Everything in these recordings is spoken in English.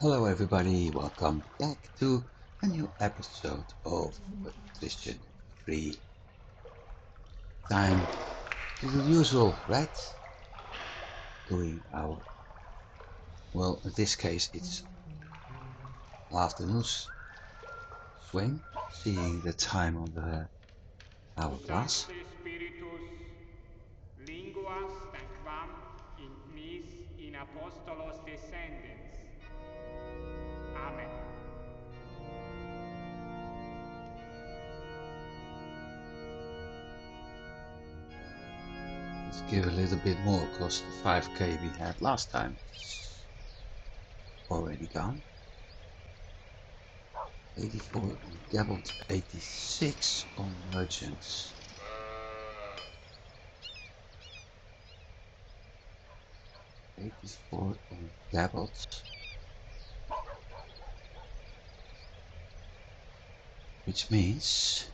Hello everybody, welcome back to a new episode of Patrician Free. Time to the usual, right? Doing our, well, in this case it's afternoon swing, seeing the time on the hourglass. Sancte Spiritus, linguas tanquam in nis in apostolos descendens. Amen. Let's give a little bit more because the 5k we had last time is already gone. 84 on Gabbled, 86 on Merchants. 84 on Gabbled. Which means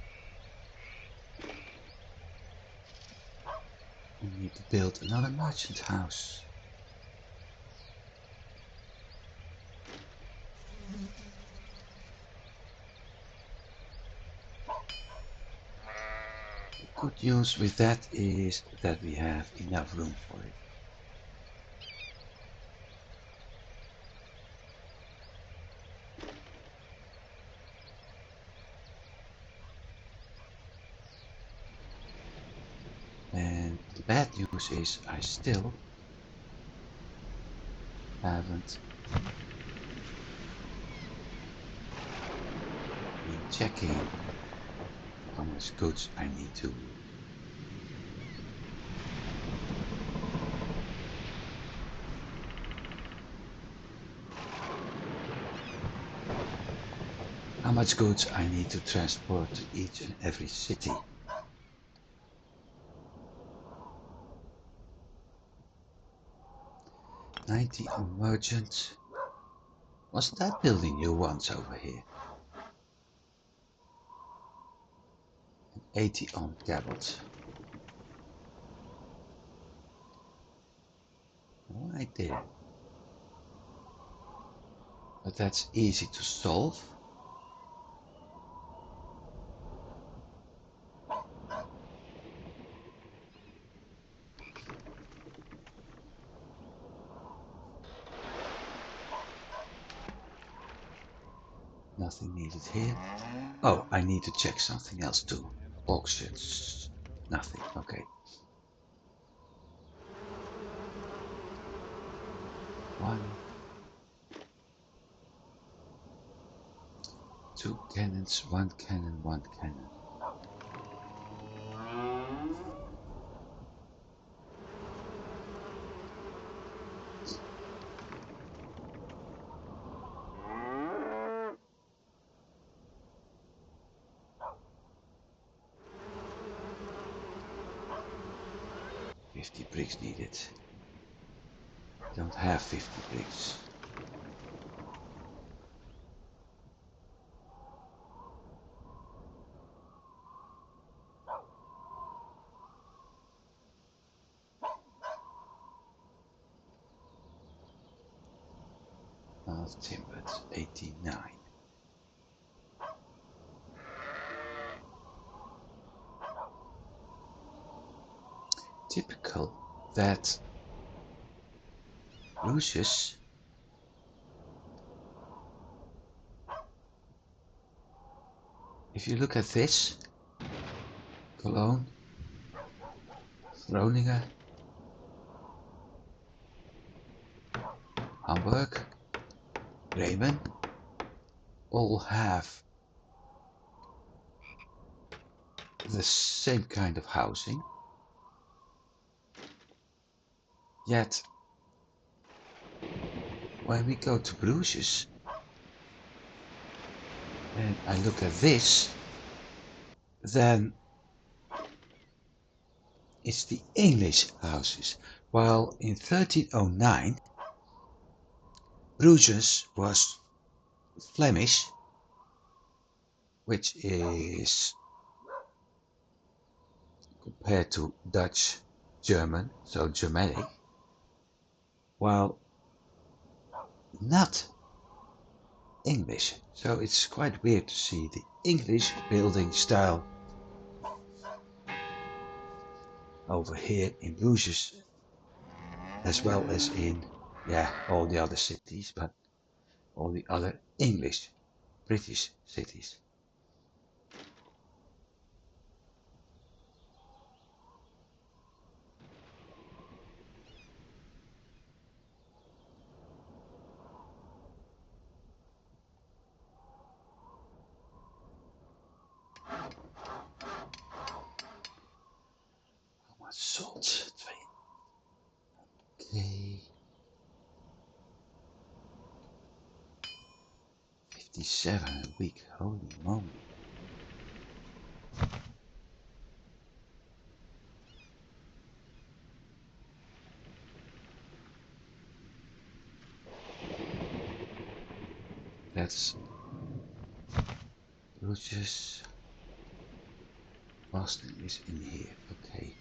we need to build another merchant house. The good news with that is that we have enough room for it. And the bad news is I still haven't been checking how much goods I need to. How much goods I need to transport to each and every city. $90 on merchant. Was that building new ones over here? And 80 on Gabbled. Right there. But that's easy to solve. Nothing needed here. Oh, I need to check something else too. Auctions. Nothing. Okay. One. Two cannons, one cannon, one cannon. $50 bricks needed. Don't have 50 bricks. Half timbered, 89. Typical that Lucius if you look at this, Cologne, Groningen, Hamburg, Bremen, all have the same kind of housing, yet when we go to Bruges and I look at this, then it's the English houses, while in 1309 Bruges was Flemish, which is compared to Dutch, German, so Germanic, while not English. So it's quite weird to see the English building style over here in Bruges, as well as in, yeah, all the other cities, but all the other English, British cities. How much salt? Okay. 57 a week, holy moly. That's Bruges. Boston is in here, okay.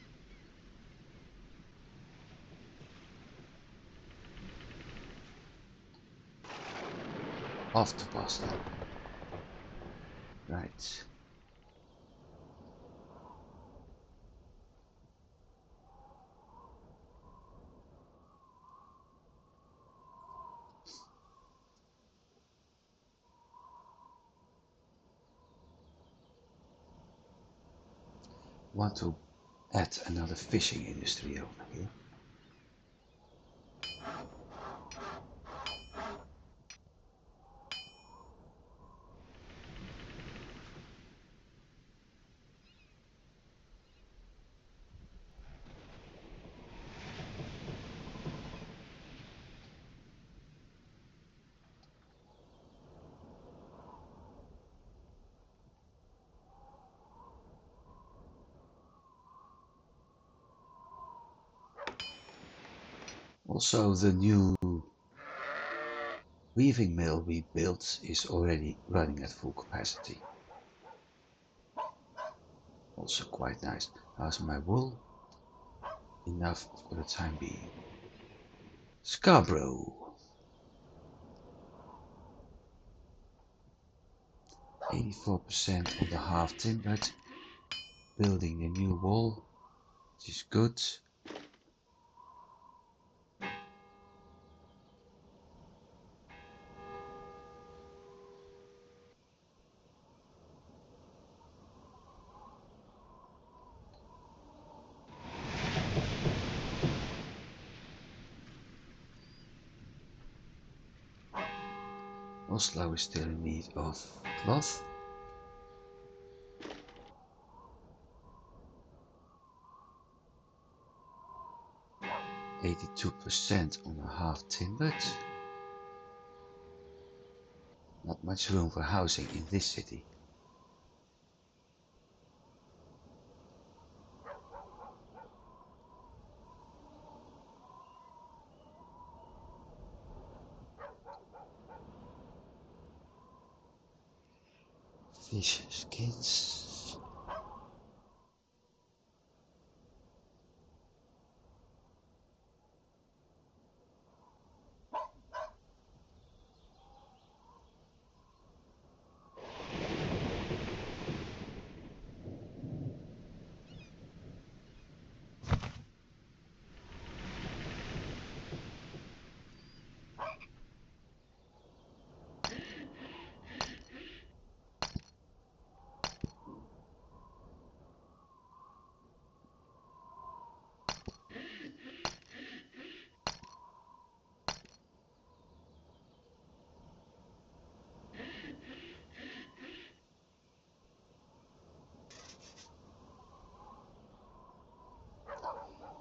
Off to Boston. Right. Want to add another fishing industry over here. Also, the new weaving mill we built is already running at full capacity. Also quite nice. How's my wool? Enough for the time being. Scarborough. 84% on the half timbered. Building a new wall, which is good. Oslo is still in need of cloth. 82% on a half timbered. Not much room for housing in this city. Fish skins.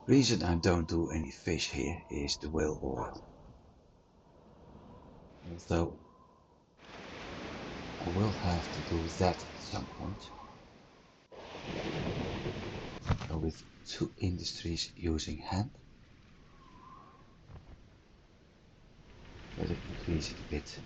Reason I don't do any fish here is the whale oil. Although I will have to do that at some point. So with two industries using hemp, better increase it a bit.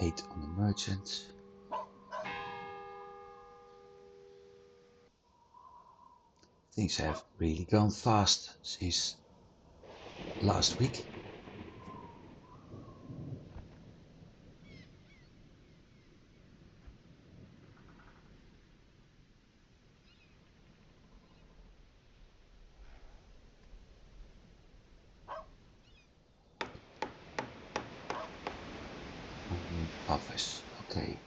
8 on the merchant. Things have really gone fast since last week. Office. Okay.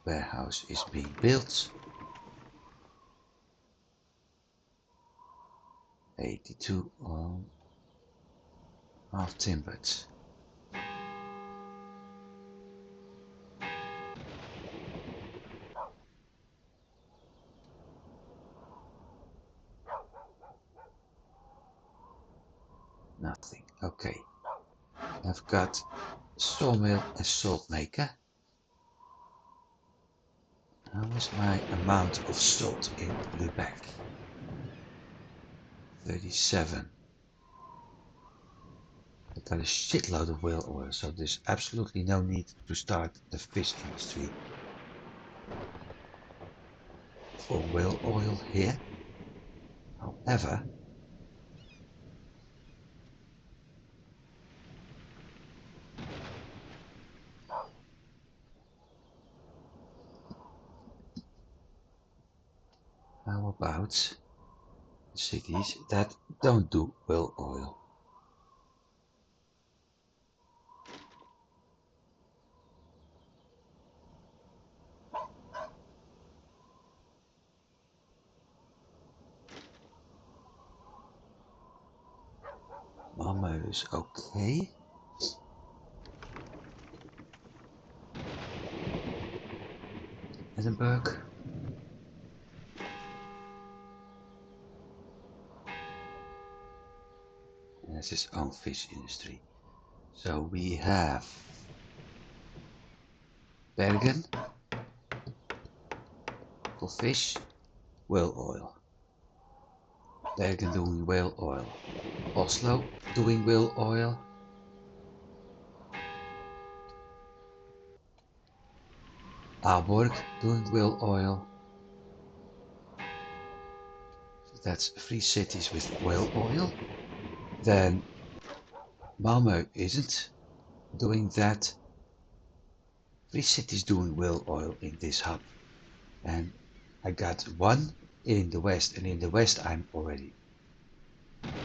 Warehouse is being built. 82 on half timbered. Nothing. Okay. I've got sawmill and salt maker. How is my amount of salt in Lubeck? 37. I've got a shitload of whale oil, so there's absolutely no need to start the fish industry for whale oil here. However, how about cities that don't do whale oil? Malmö is okay. Edinburgh. Has its own fish industry. So we have Bergen for fish, whale oil. Bergen doing whale oil. Oslo doing whale oil. Aalborg doing whale oil. So that's 3 cities with whale oil. Then Malmö isn't doing that. 3 cities doing whale oil in this hub. And I got 1 in the west, and in the west I'm already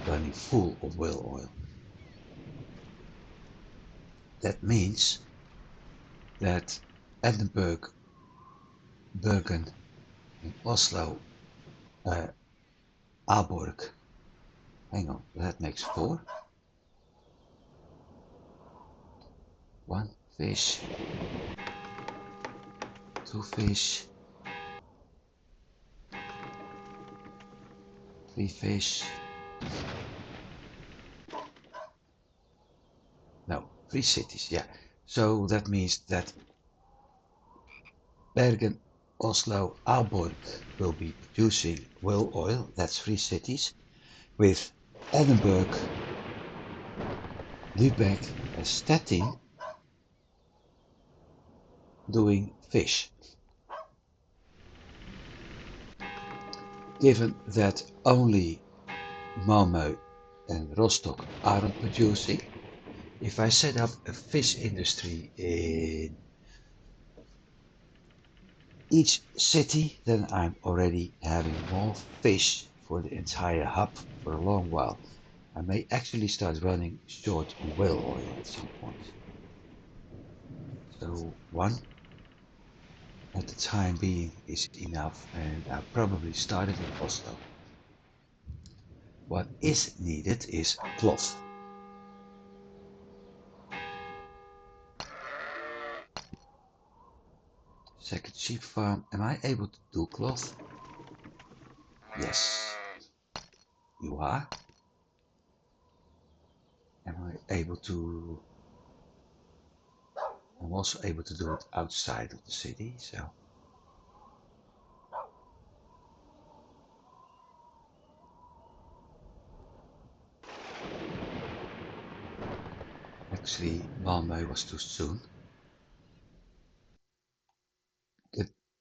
running full of whale oil. That means that Edinburgh, Bergen, and Oslo, Aalborg, hang on, that makes 4. 1 fish, 2 fish, 3 fish, no, 3 cities, yeah. So that means that Bergen, Oslo, Aalborg will be producing whale oil, that's 3 cities, with Edinburgh, Lubeck and Stettin doing fish. Given that only Malmö and Rostock aren't producing, if I set up a fish industry in each city, then I'm already having more fish for the entire hub for a long while. I may actually start running short on whale oil at some point. So 1 at the time being is enough, and I probably started in Oslo. What is needed is cloth. Second sheep farm. Am I able to do cloth? Yes, you are. Am I able to? I'm also able to do it outside of the city, so. Actually, Malmö was too soon.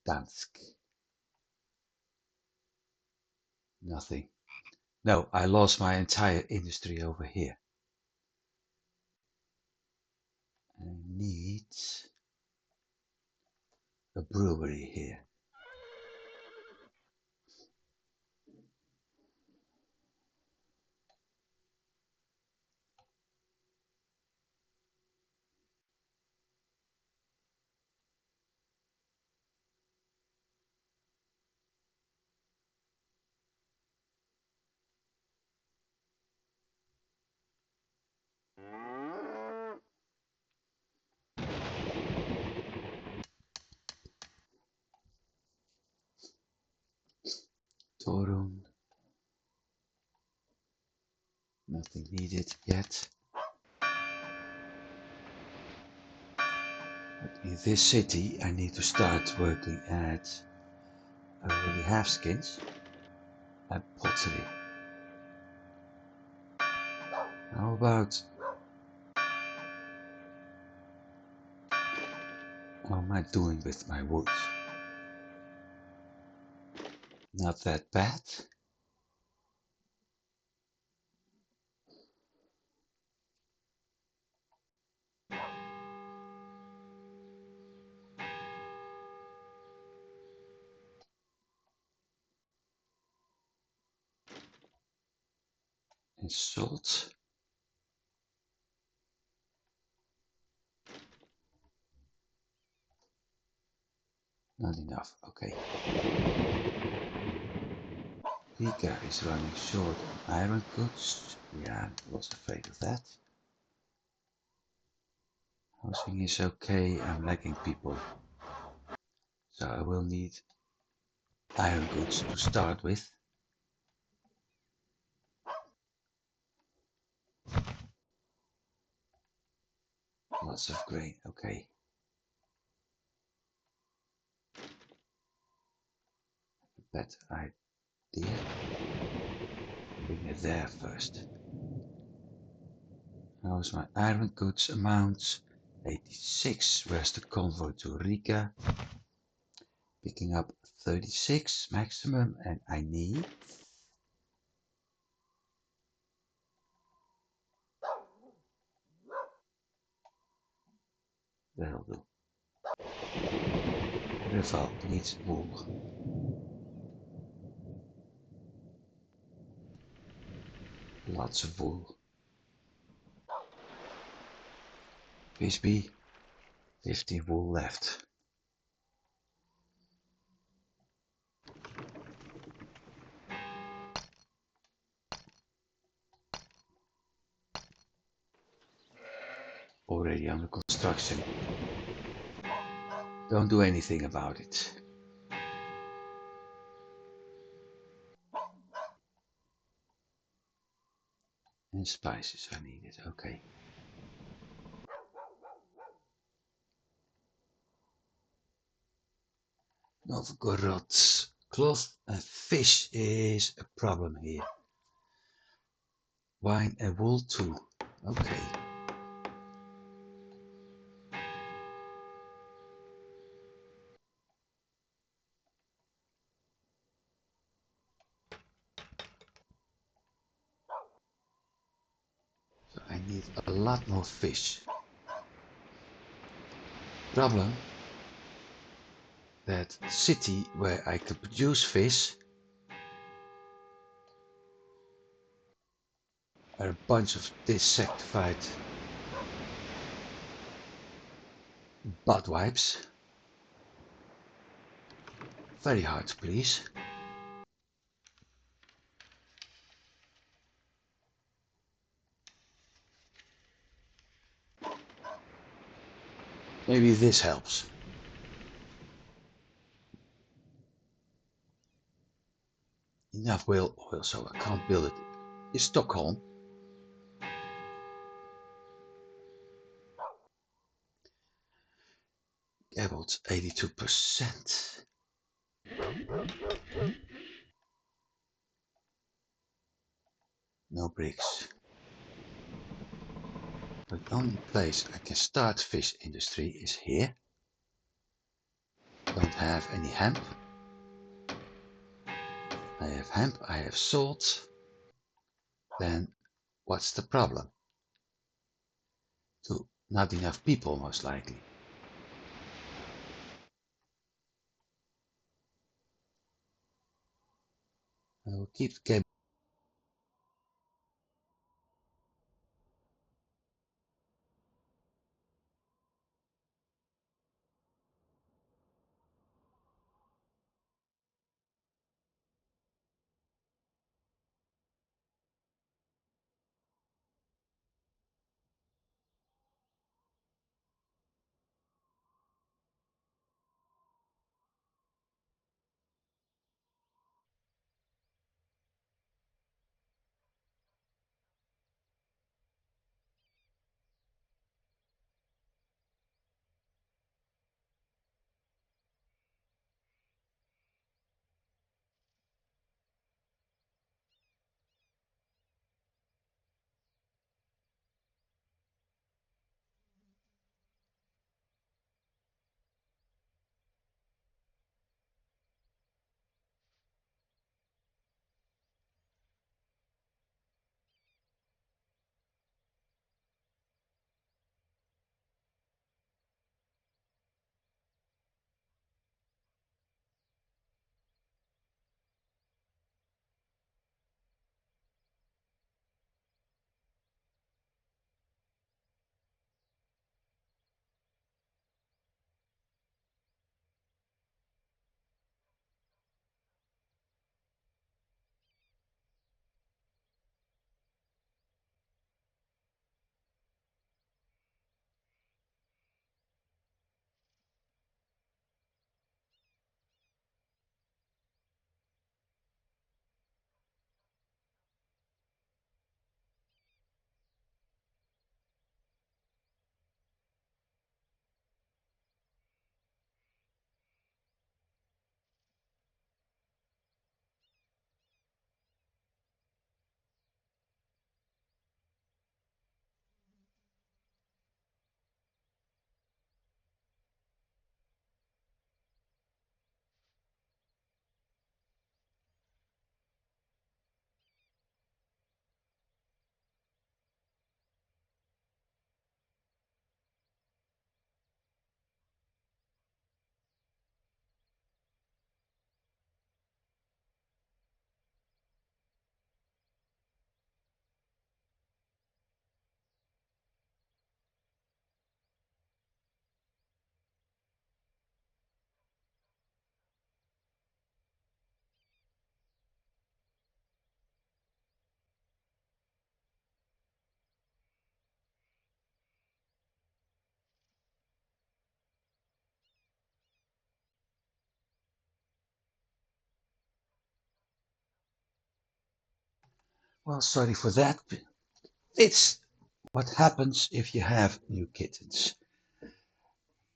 Gdansk. Nothing. No, I lost my entire industry over here. I need a brewery here. Torun. Nothing needed yet. But in this city, I need to start working at I already have skins and pottery. How about how am I doing with my wood? Not that bad. And salt. Not enough. Okay. Rika is running short on iron goods. Yeah, I was afraid of that. Housing is okay. I'm lacking people. So I will need iron goods to start with. Lots of grain. Okay. Bad idea. Bring it there first. How's my iron goods amount? 86. Where's the convoy to Riga? Picking up 36 maximum, and I need that'll do. Rival needs wool. Lots of wool. Bisbee, 15 wool left. Already under construction. Don't do anything about it. And spices are needed. Okay. Novgorod. Cloth and fish is a problem here. Wine and wool too. Okay. So I need a lot more fish. Problem that city where I could produce fish are a bunch of dissatisfied butt wipes. Very hard to please. Maybe this helps. Enough whale oil, so I can't build it. In Stockholm. Gabble's 82%. No bricks. The only place I can start fish industry is here. Don't have any hemp. I have hemp, I have salt. Then what's the problem? Not enough people, most likely. I will keep the game. Well, sorry for that. It's what happens if you have new kittens.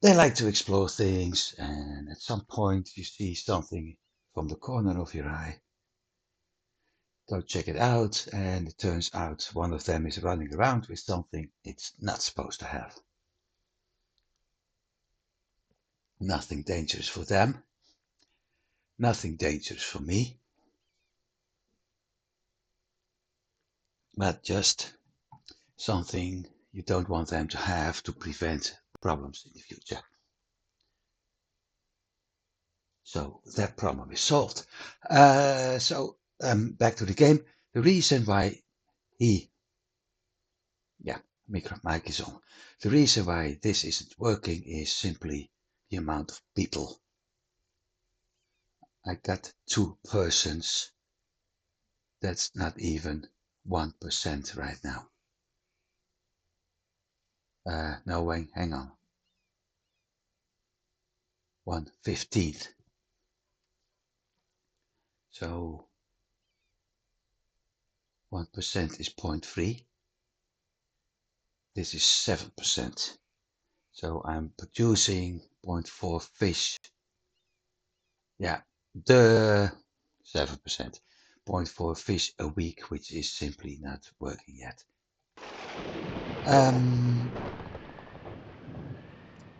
They like to explore things, and at some point you see something from the corner of your eye. Go check it out, and it turns out one of them is running around with something it's not supposed to have. Nothing dangerous for them, nothing dangerous for me, but just something you don't want them to have to prevent problems in the future. So that problem is solved. Back to the game. The reason why he, yeah, mic is on. The reason why this isn't working is simply the amount of people. I got 2 persons. That's not even 1% right now. No, wait, hang on. 1/15. So 1% is 0.3. This is 7%. So I'm producing 0.4 fish. Yeah, the 7%. 0.4 fish a week, which is simply not working yet.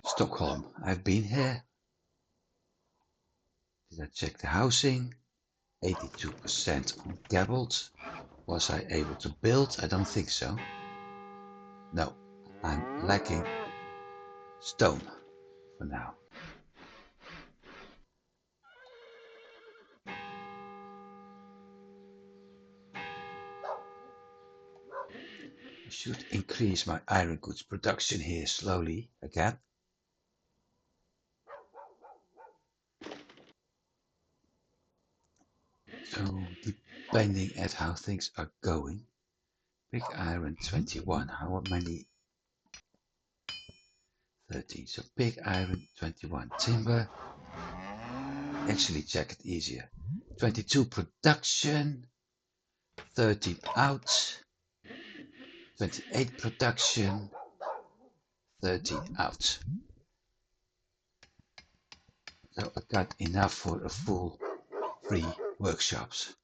Stockholm. I've been here. Did I check the housing? 82% on gabbled. Was I able to build? I don't think so. No, I'm lacking stone for now. I should increase my iron goods production here slowly again. So depending at how things are going, big iron 21, how many? 13, so big iron 21, timber, actually check it easier, 22 production, 13 out, 28 production, 13 out. So I got enough for a full 3 workshops.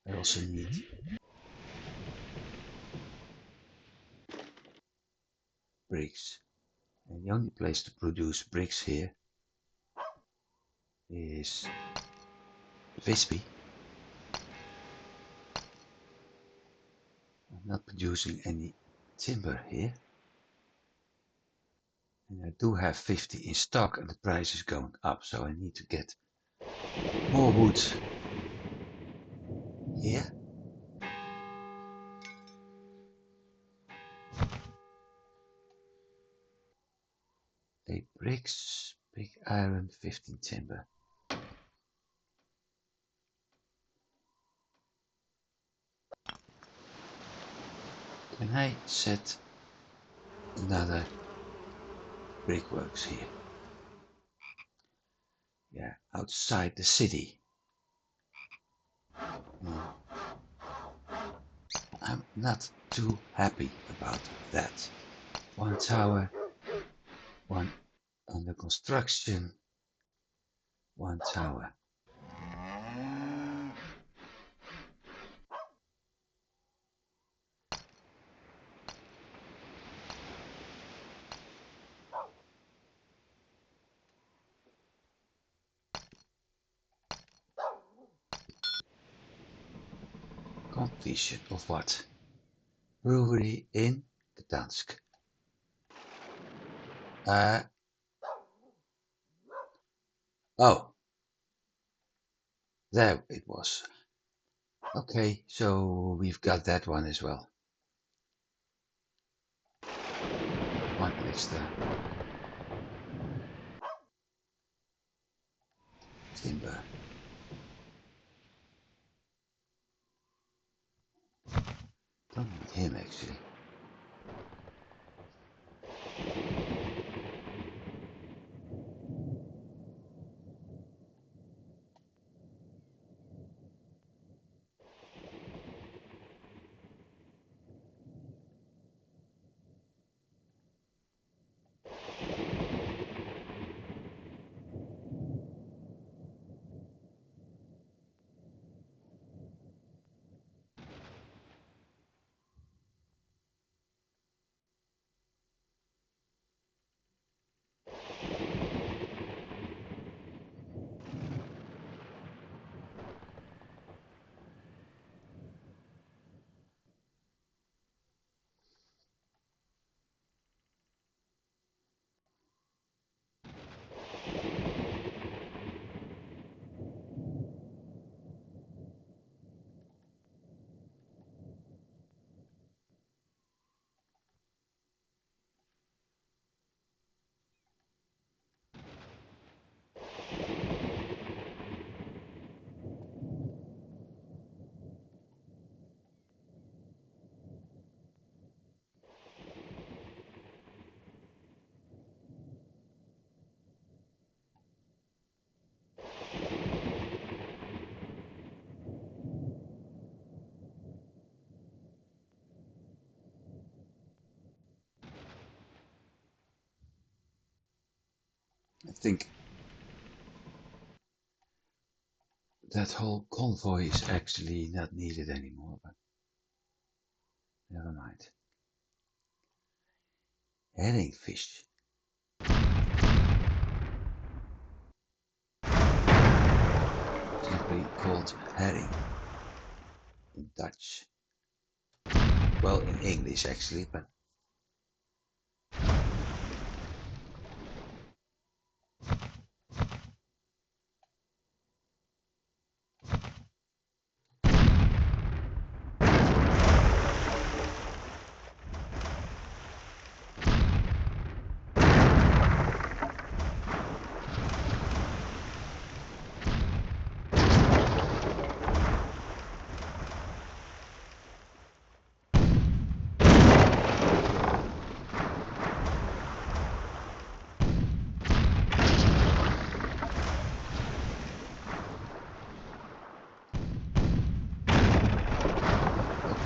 I also need bricks. And the only place to produce bricks here is Visby. I'm not producing any timber here. And I do have 50 in stock and the price is going up, so I need to get more wood here. 8 bricks, big iron, 15 timber. Can I set another brickworks here? Yeah, outside the city. I'm not too happy about that. One tower, one under construction, one tower. Completion of what? Brewery in Gdansk. Oh, there it was. Okay, so we've got that one as well. One extra timber. Don't need him actually. I think that whole convoy is actually not needed anymore, but never mind. Herring fish. Simply called herring in Dutch. Well, in English actually, but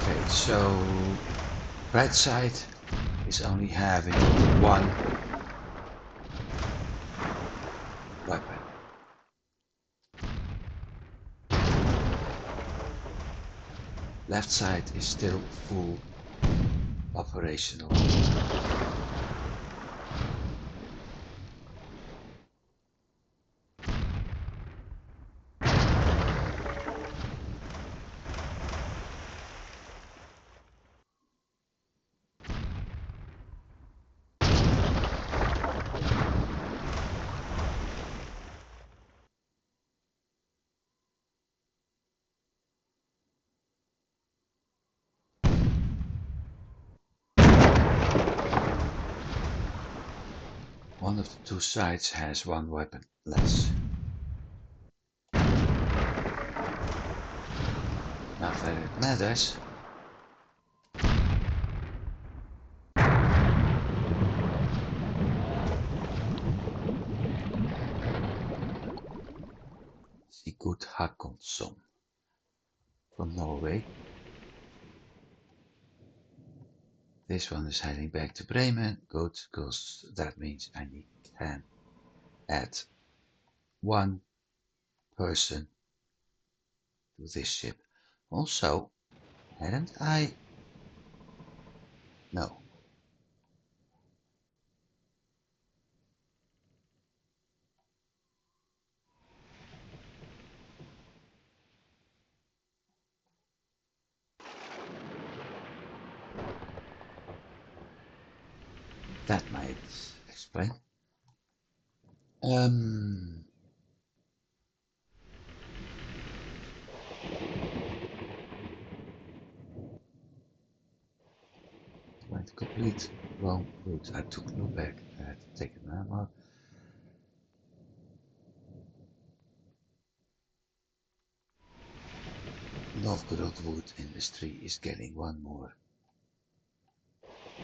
okay, so red side is only having one weapon. Left side is still full operational. One of the two sides has one weapon less. Not that it matters. Sigurd Hakonsson from Norway. This one is heading back to Bremen. Good, because that means I can add one person to this ship. Also, hadn't I? No. That might explain. Went complete wrong route. I took no back. I had to take an ammo. Novgorod wood industry is getting one more.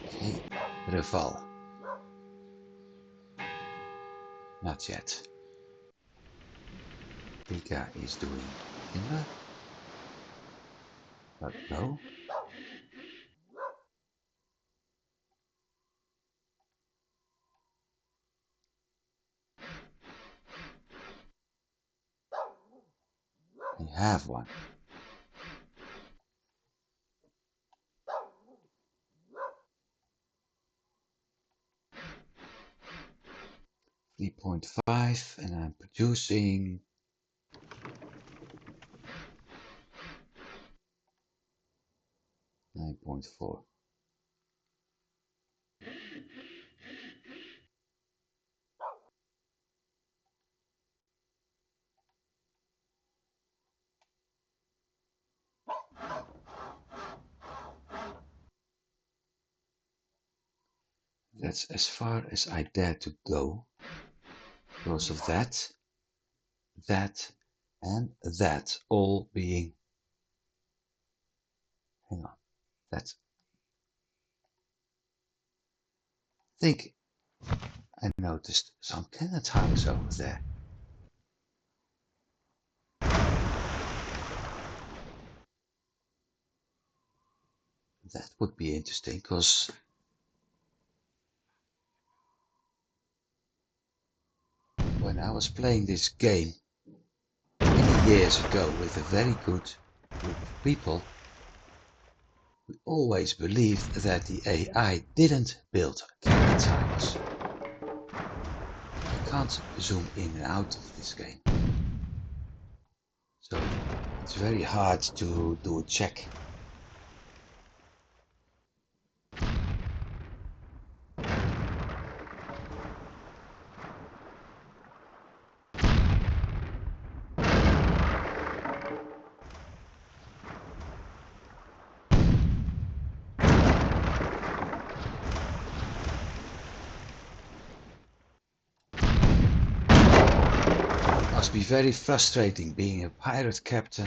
Okay, Reval. Not yet. Pika is doing timber. But no. I have one. .5 and I'm producing 9.4. That's as far as I dare to go because of that, and that all being, hang on, that, I think I noticed some cannon towers over there. That would be interesting because when I was playing this game many years ago with a very good group of people, We always believed that the AI didn't build cannon timers. I can't zoom in and out of this game, so it's very hard to do a check. Must be very frustrating being a pirate captain.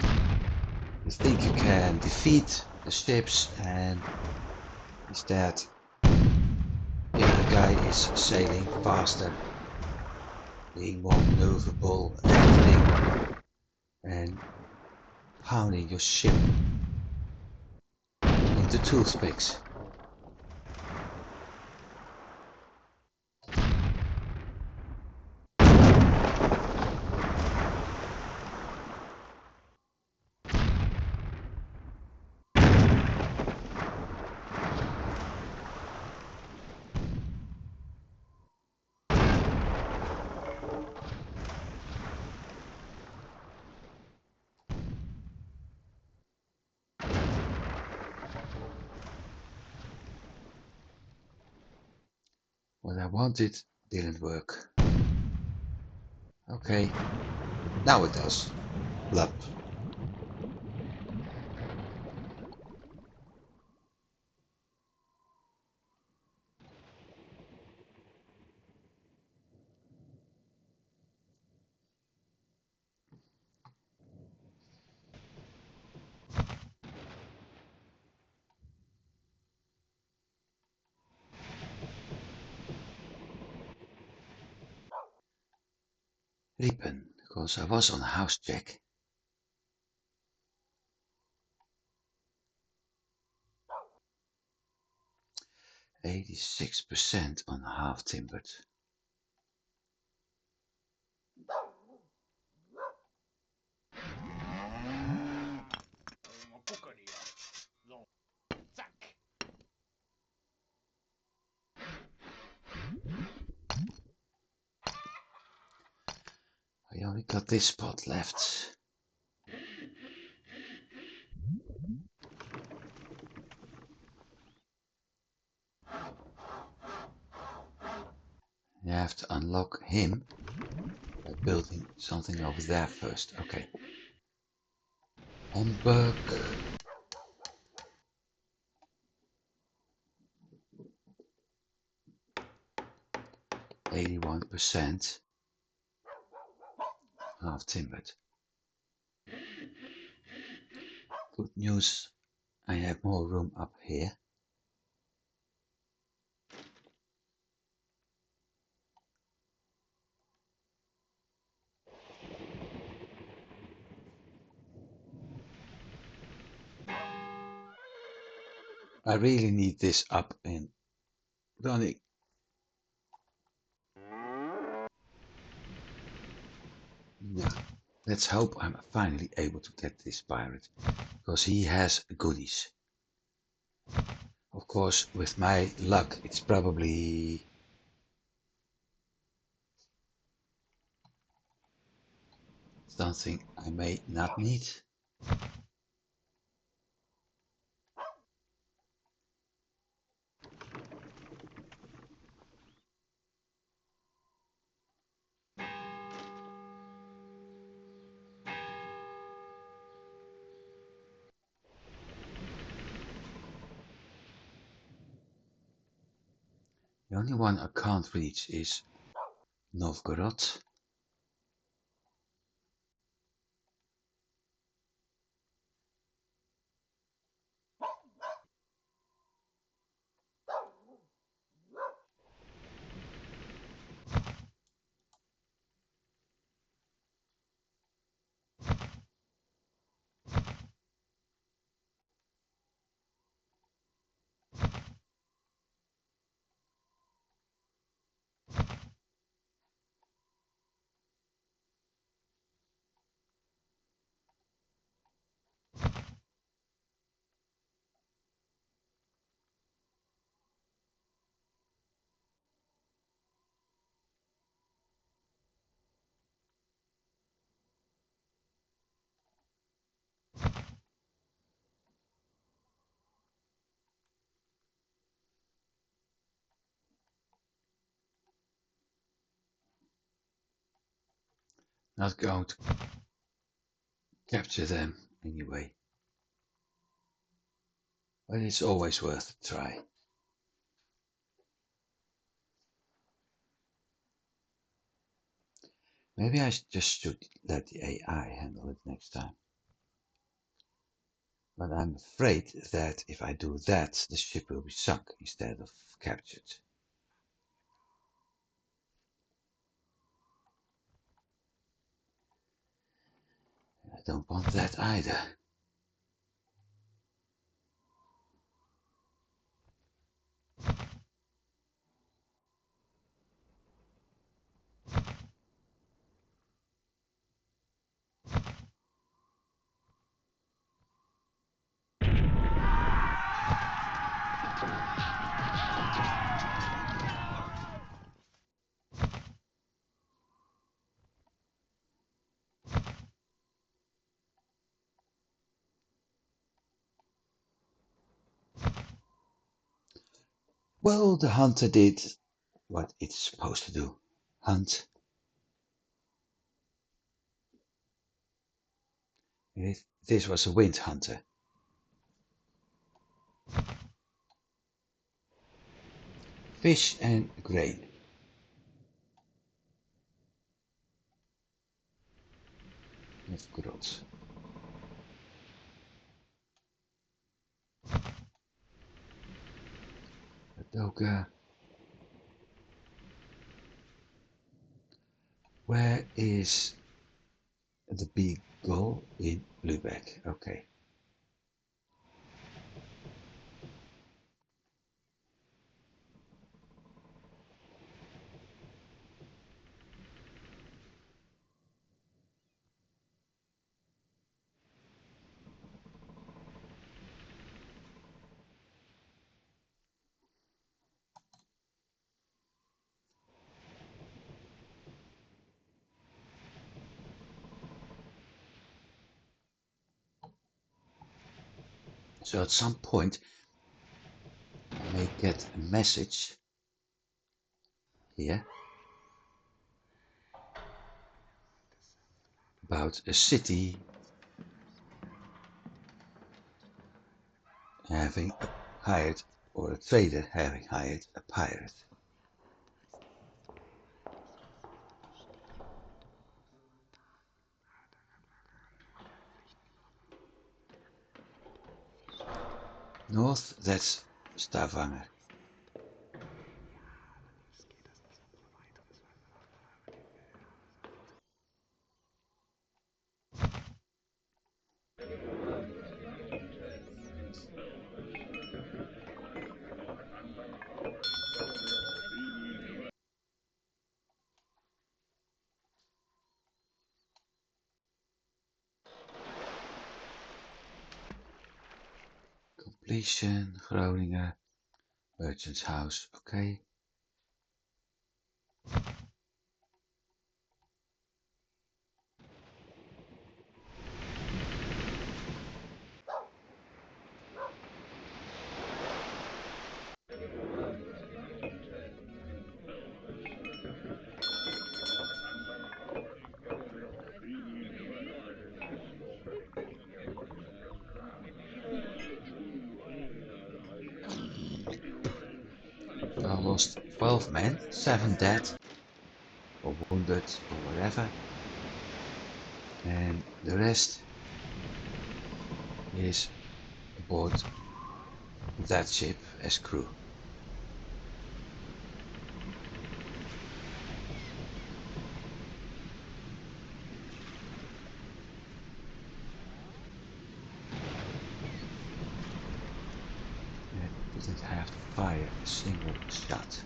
You think you can defeat the ships and instead the other guy is sailing faster, being more maneuverable and everything, and pounding your ship into toothpicks. What I wanted didn't work. Okay, now it does. Blup. Riepen, because I was on a house check. %86 on half timbered. I only got this spot left. You have to unlock him by building something over there first. Okay. Homburg. 81%. Half timbered. Good news, I have more room up here. I really need this up and running. Now, let's hope I'm finally able to get this pirate, because he has goodies. Of course, with my luck, it's probably something I may not need. The only one I can't reach is Novgorod. Not going to capture them anyway. But it's always worth a try. Maybe I just should let the AI handle it next time. But I'm afraid that if I do that, the ship will be sunk instead of captured. I don't want that either. Well, the hunter did what it's supposed to do. Hunt. This was a wind hunter. Fish and grain. Of grot. Padoga. Where is the big goal? In Lübeck. Okay. So at some point I may get a message here about a city having hired, or a trader having hired a pirate. North, that's Stavanger. Completion, Groningen, Merchant's House, okay. I lost 12 men, 7 dead, or wounded, or whatever, and the rest is aboard that ship as crew. And didn't have to fire a single shot.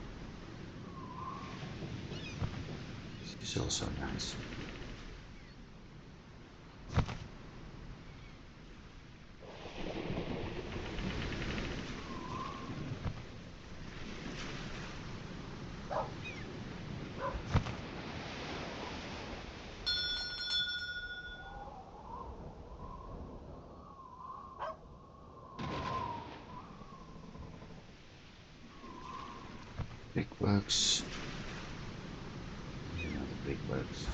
This is also nice. Brickworks. Another brickworks.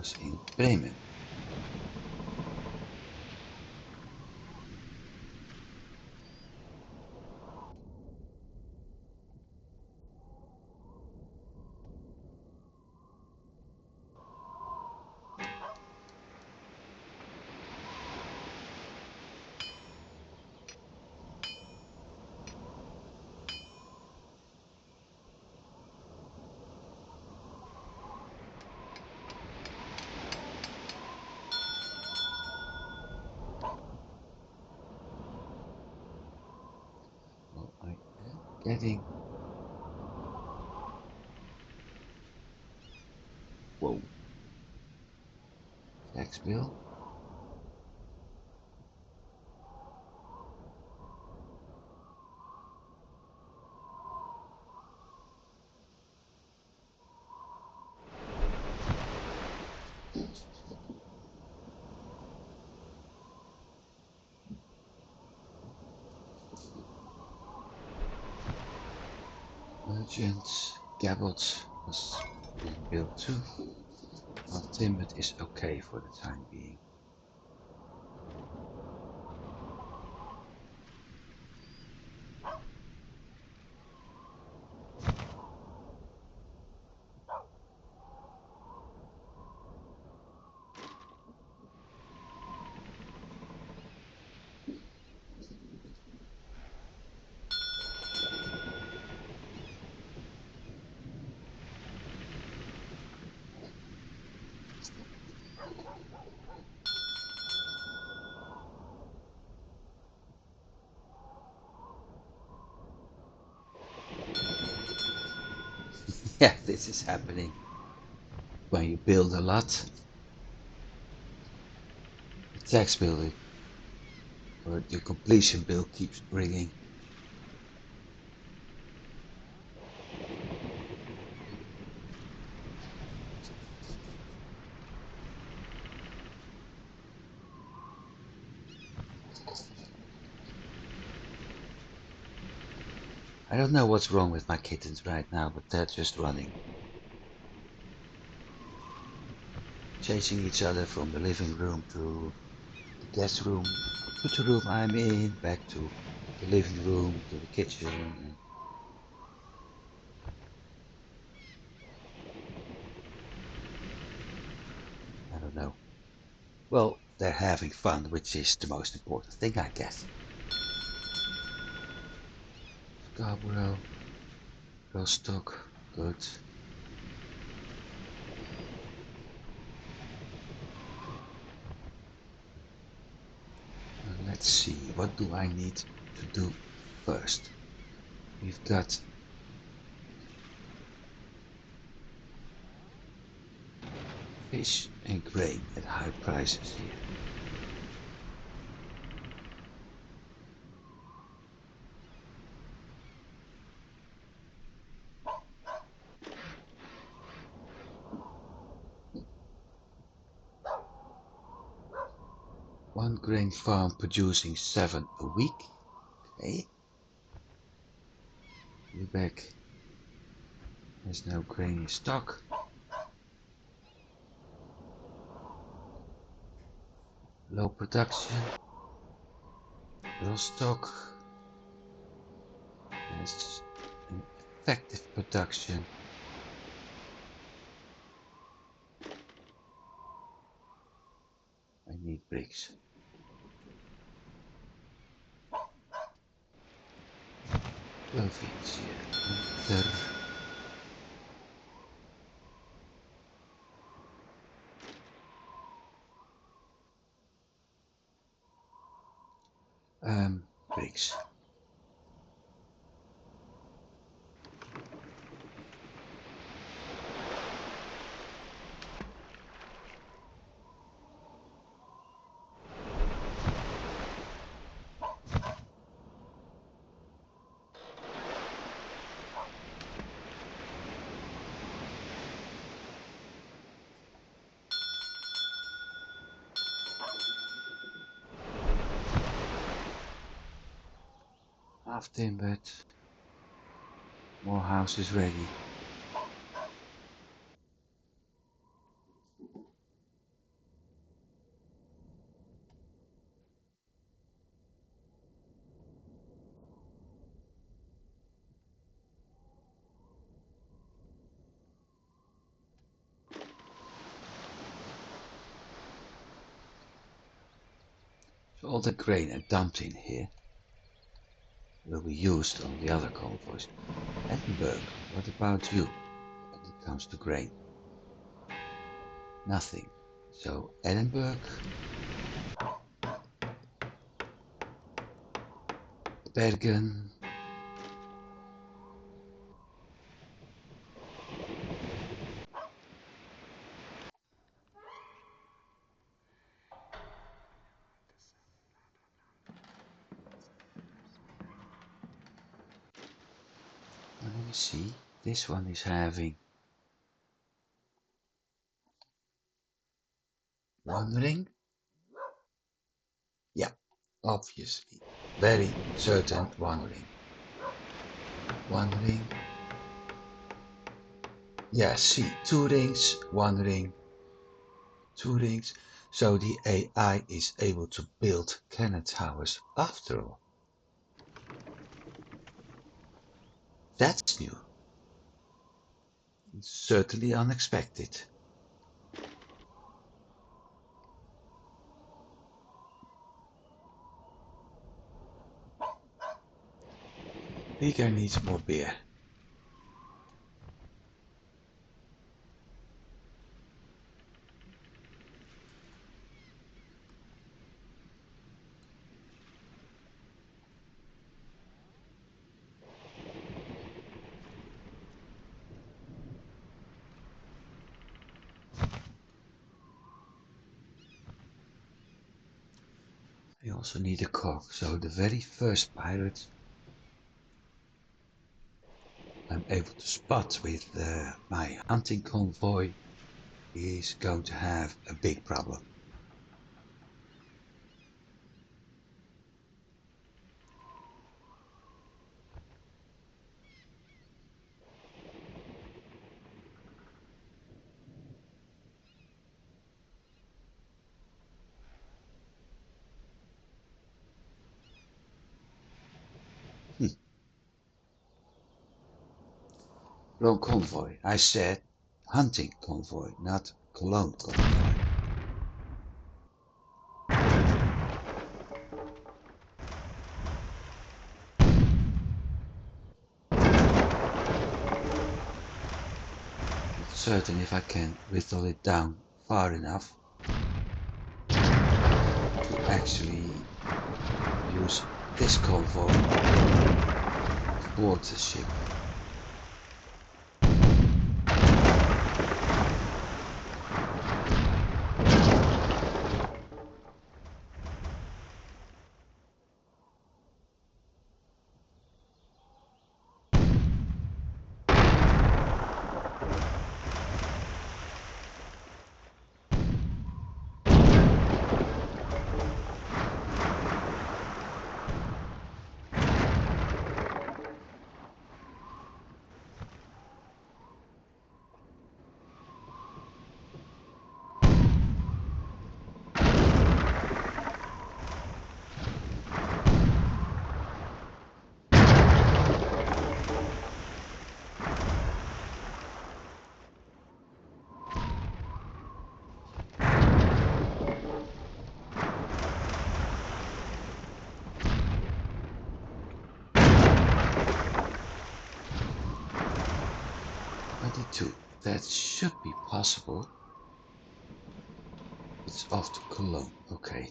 house in Bremen. Well, I am getting... Whoa. Tax bill. Merchants, Gabots was being built too. Well, timbered is okay for the time being. Yeah, this is happening when you build a lot. The tax bill or the completion bill keeps ringing. I don't know what's wrong with my kittens right now, but they're just running. Chasing each other from the living room to the guest room, to the room I'm in, back to the living room, to the kitchen. And I don't know. Well, they're having fun, which is the most important thing, I guess. Scarborough, Rostock, good. Let's see, what do I need to do first? We've got fish and grain at high prices here. One grain farm producing 7 a week. Okay. Lübeck has no grain in stock. Low production. Rostock has an effective production. I need bricks. Provincie. Enter. Bricks. Half timbered. More houses ready. All the grain and dumped in here will be used on the other convoys. Edinburgh, what about you when it comes to grain? Nothing. So Edinburgh, Bergen, let me see, this one is having one ring. Yeah, obviously, very certain one ring. One ring. Yeah, see, two rings, one ring, two rings. So the AI is able to build cannon towers after all. That's new. Certainly unexpected. Bigger needs more beer. I also need a cock, so the very first pirate I'm able to spot with my hunting convoy is going to have a big problem. Wrong convoy. I said hunting convoy, not cologne convoy. Not certain if I can whittle it down far enough to actually use this convoy to board the ship. That should be possible. It's off to Cologne, okay.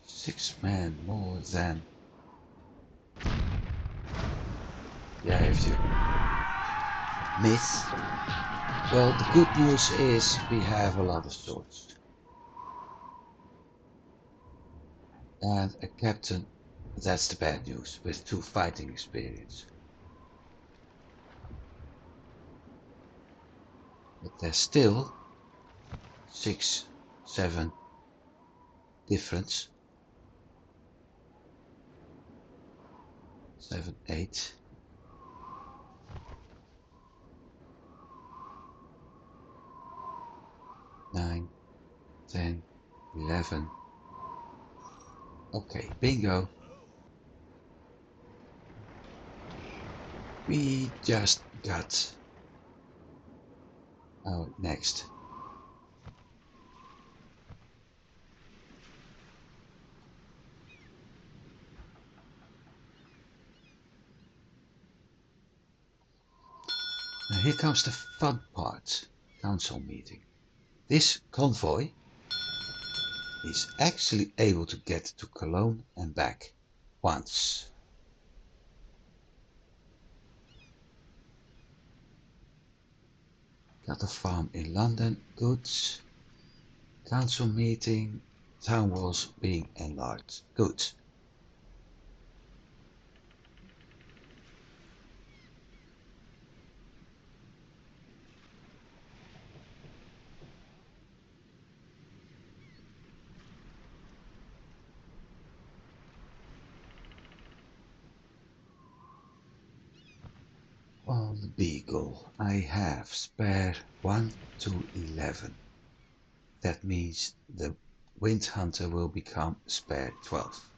Six men more than... Yeah, if you miss. Well, the good news is we have a lot of swords. And a captain, that's the bad news, with 2 fighting experience. But there's still 6, 7 difference. 7, 8. 9, 10, 11. Okay, bingo. We just got our next. Now here comes the fun part. Council meeting. This convoy is actually able to get to Cologne and back once. Got a farm in London, goods. Council meeting, town walls being enlarged, good. On the Beagle, I have spare 1 to 11. That means the Wind Hunter will become spare 12.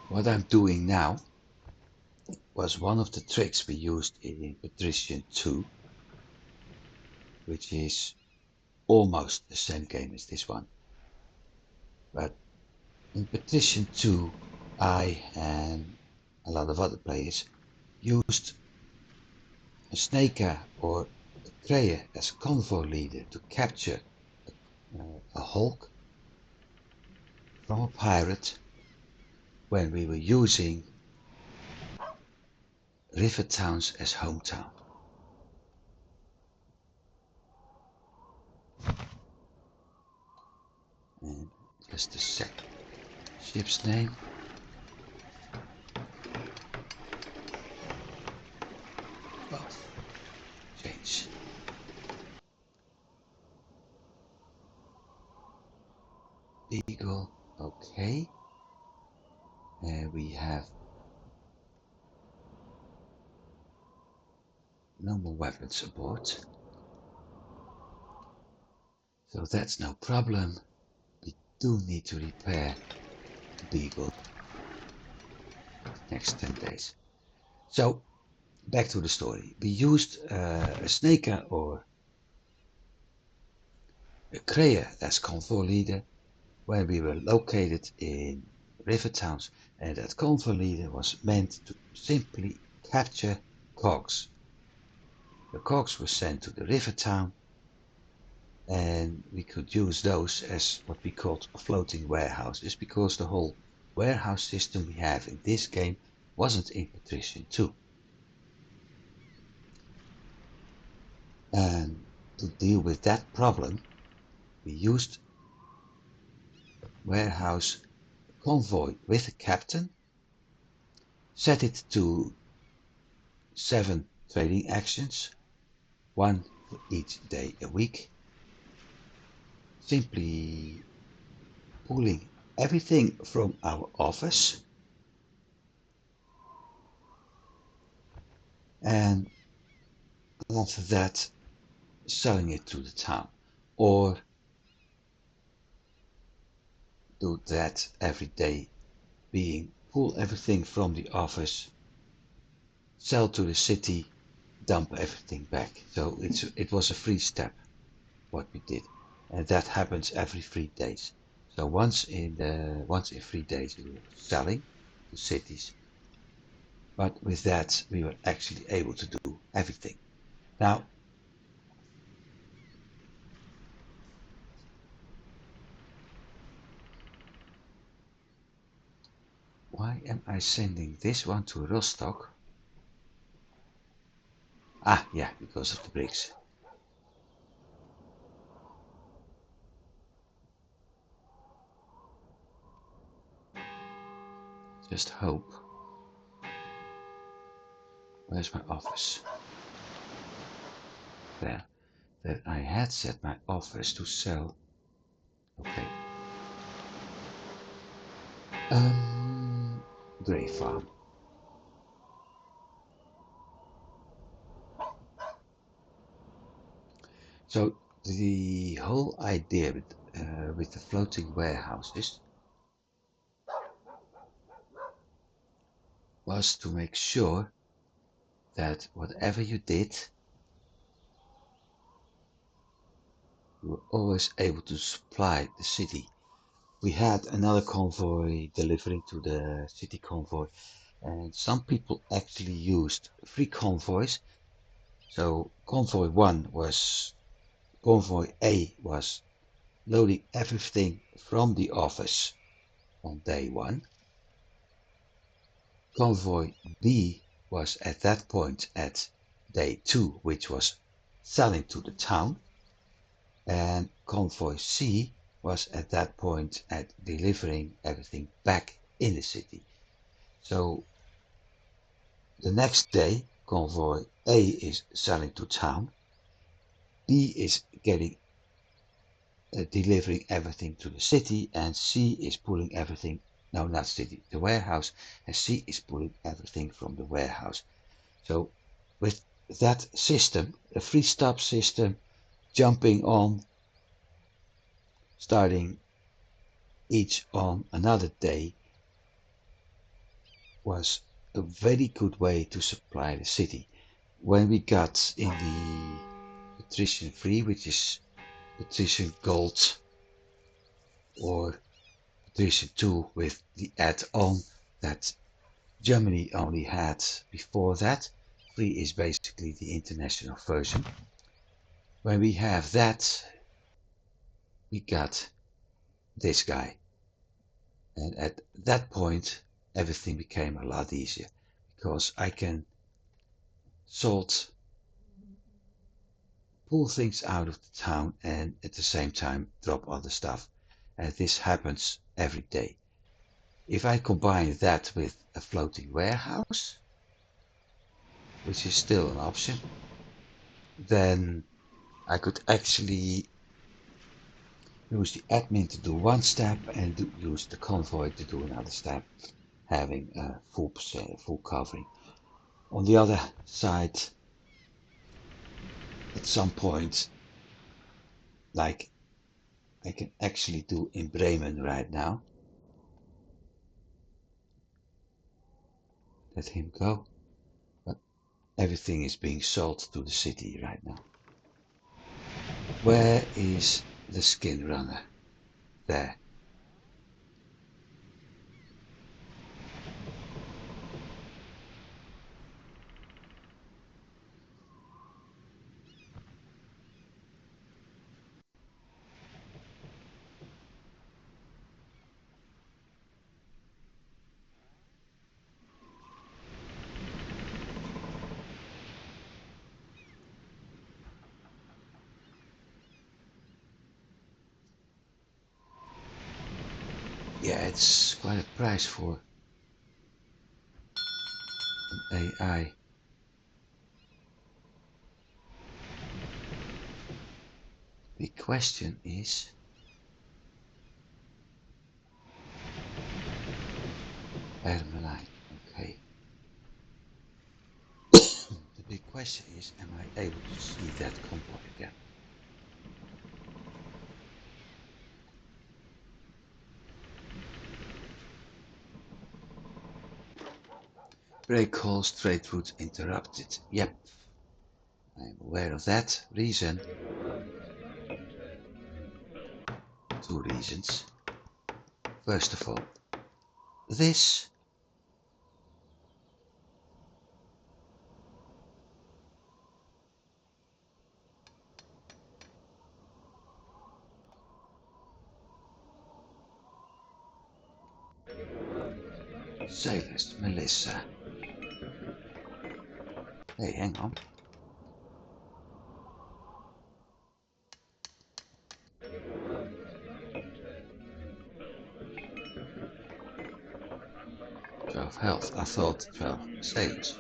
What I'm doing now was one of the tricks we used in Patrician 2, which is almost the same game as this one. But in Patrician 2, I and a lot of other players used a snaker or a Kreia as convoy leader to capture a hulk from a pirate when we were using river towns as hometown. And just a sec. Ship's name. Oh, change. Beagle, okay. We have no more weapons aboard. So that's no problem. We do need to repair the Beagle next 10 days. So back to the story. We used a snaker or a Kreia as convoy leader when we were located in river towns, and that convoy leader was meant to simply capture cogs. The cogs were sent to the river town, and we could use those as what we called floating warehouses, because the whole warehouse system we have in this game wasn't in Patrician 2. And to deal with that problem, we used warehouse convoy with a captain, set it to 7 trading actions, 1 for each day a week, simply pulling everything from our office and after that selling it to the town, or do that every day, being pull everything from the office, sell to the city, dump everything back. So it was a free step what we did, and that happens every 3 days. So once in 3 days we were selling to cities, but with that we were actually able to do everything. Now, why am I sending this one to Rostock? Ah, yeah, because of the bricks. Just hope. Where's my office? There. That I had set my office to sell. Okay. Grey farm. So the whole idea with the floating warehouses was to make sure that whatever you did, you were always able to supply the city. We had another convoy delivering to the city convoy, and some people actually used free convoys. So convoy A was loading everything from the office on day one. Convoy B was at that point at day two, which was selling to the town. And convoy C was at that point at delivering everything back in the city. So the next day, convoy A is selling to town, B is delivering everything to the city, and C is pulling everything, no, not city, the warehouse, and C is pulling everything from the warehouse. So with that system, a free stop system, jumping on, starting each on another day, was a very good way to supply the city. When we got in the Patrician Free, which is Patrician Gold or Patrician 2 with the add-on that Germany only had before that. Free is basically the international version. When we have that, we got this guy. And at that point, everything became a lot easier because I can sort, pull things out of the town and at the same time drop other stuff. And this happens every day. If I combine that with a floating warehouse, which is still an option, then I could actually use the admin to do one step and use the convoy to do another step, having a full covering. On the other side, at some point, like I can actually do in Bremen right now, let him go, but everything is being sold to the city right now. Where is the skin runner? There. Yeah, it's quite a price for an AI. The question is, Ermeline. Okay. The big question is, am I able to see that convoy again? Break calls, trade routes interrupted. Yep, I'm aware of that. Reason. Two reasons. First of all, this sailors, Melissa. Hey, hang on. Health. I thought 12 sailors.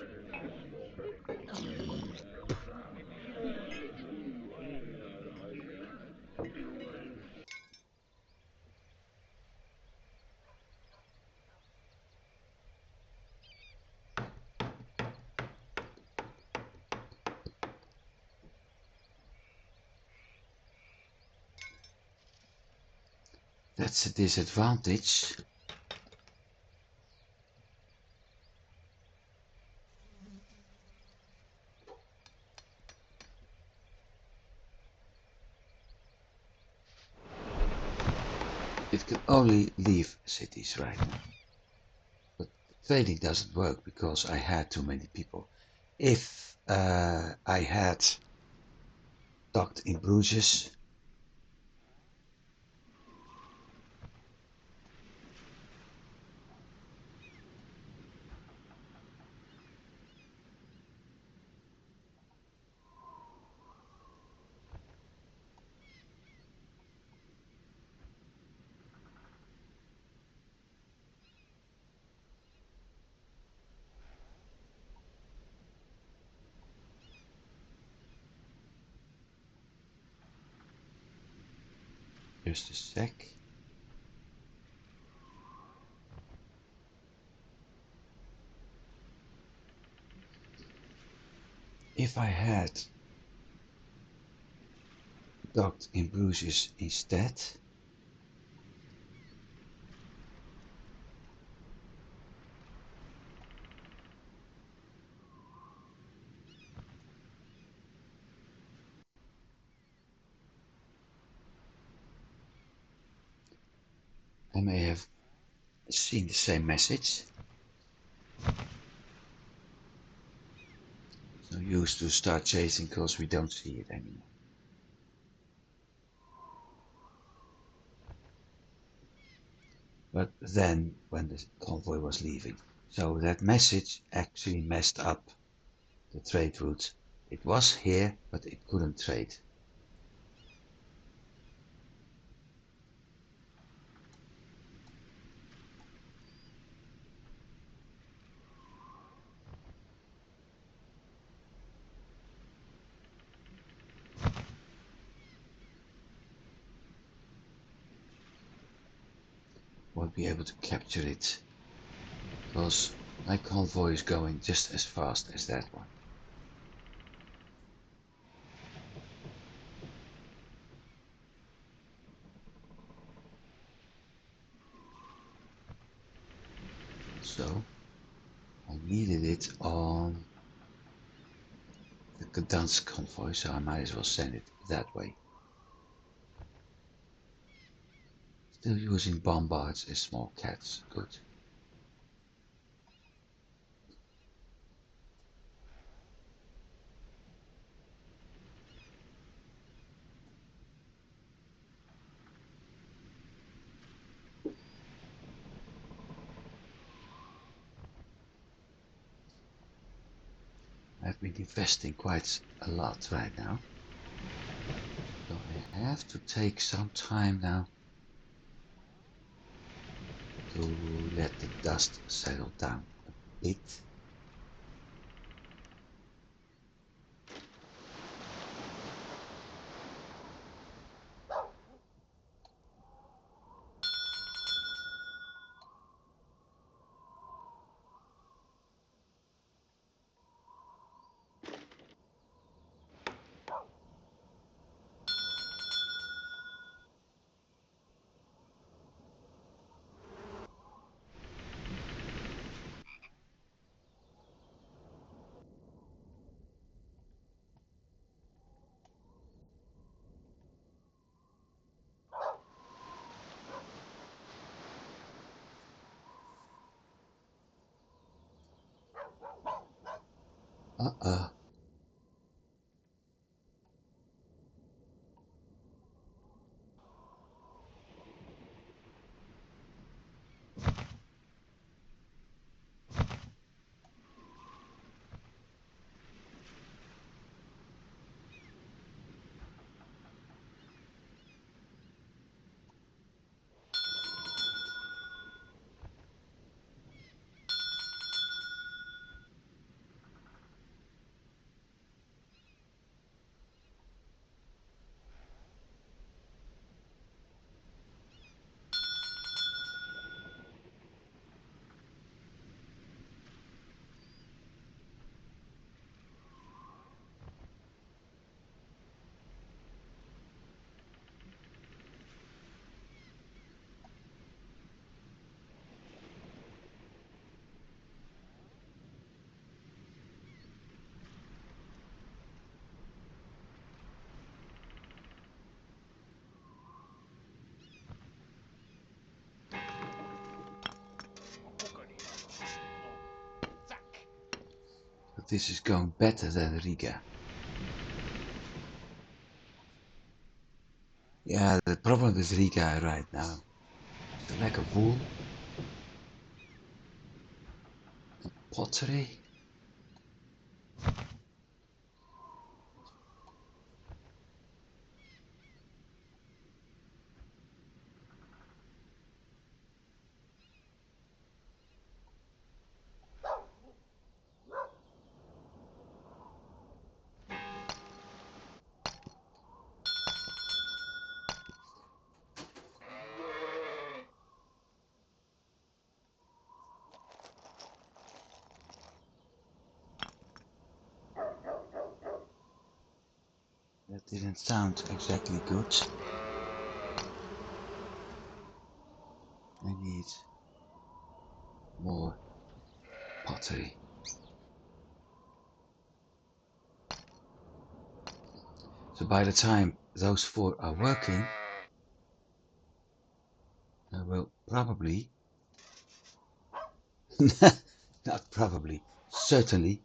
That's a disadvantage. It can only leave cities right now. But trading doesn't work because I had too many people. If I had docked in Bruges, just a sec. If I had docked in Bruges instead, I may have seen the same message. So used to start chasing because we don't see it anymore. But then when the convoy was leaving, so that message actually messed up the trade route. It was here, but it couldn't trade. Won't be able to capture it because my convoy is going just as fast as that one. So I needed it on the Gdansk convoy, so I might as well send it that way. Still using bombards as small cats. Good. I've been investing quite a lot right now. So I have to take some time now to let the dust settle down a bit. Uh-uh. this is going better than Riga. Yeah, the problem with Riga right now is the lack of wool, pottery. That didn't sound exactly good. I need more pottery. So by the time those 4 are working, I will probably, not probably, certainly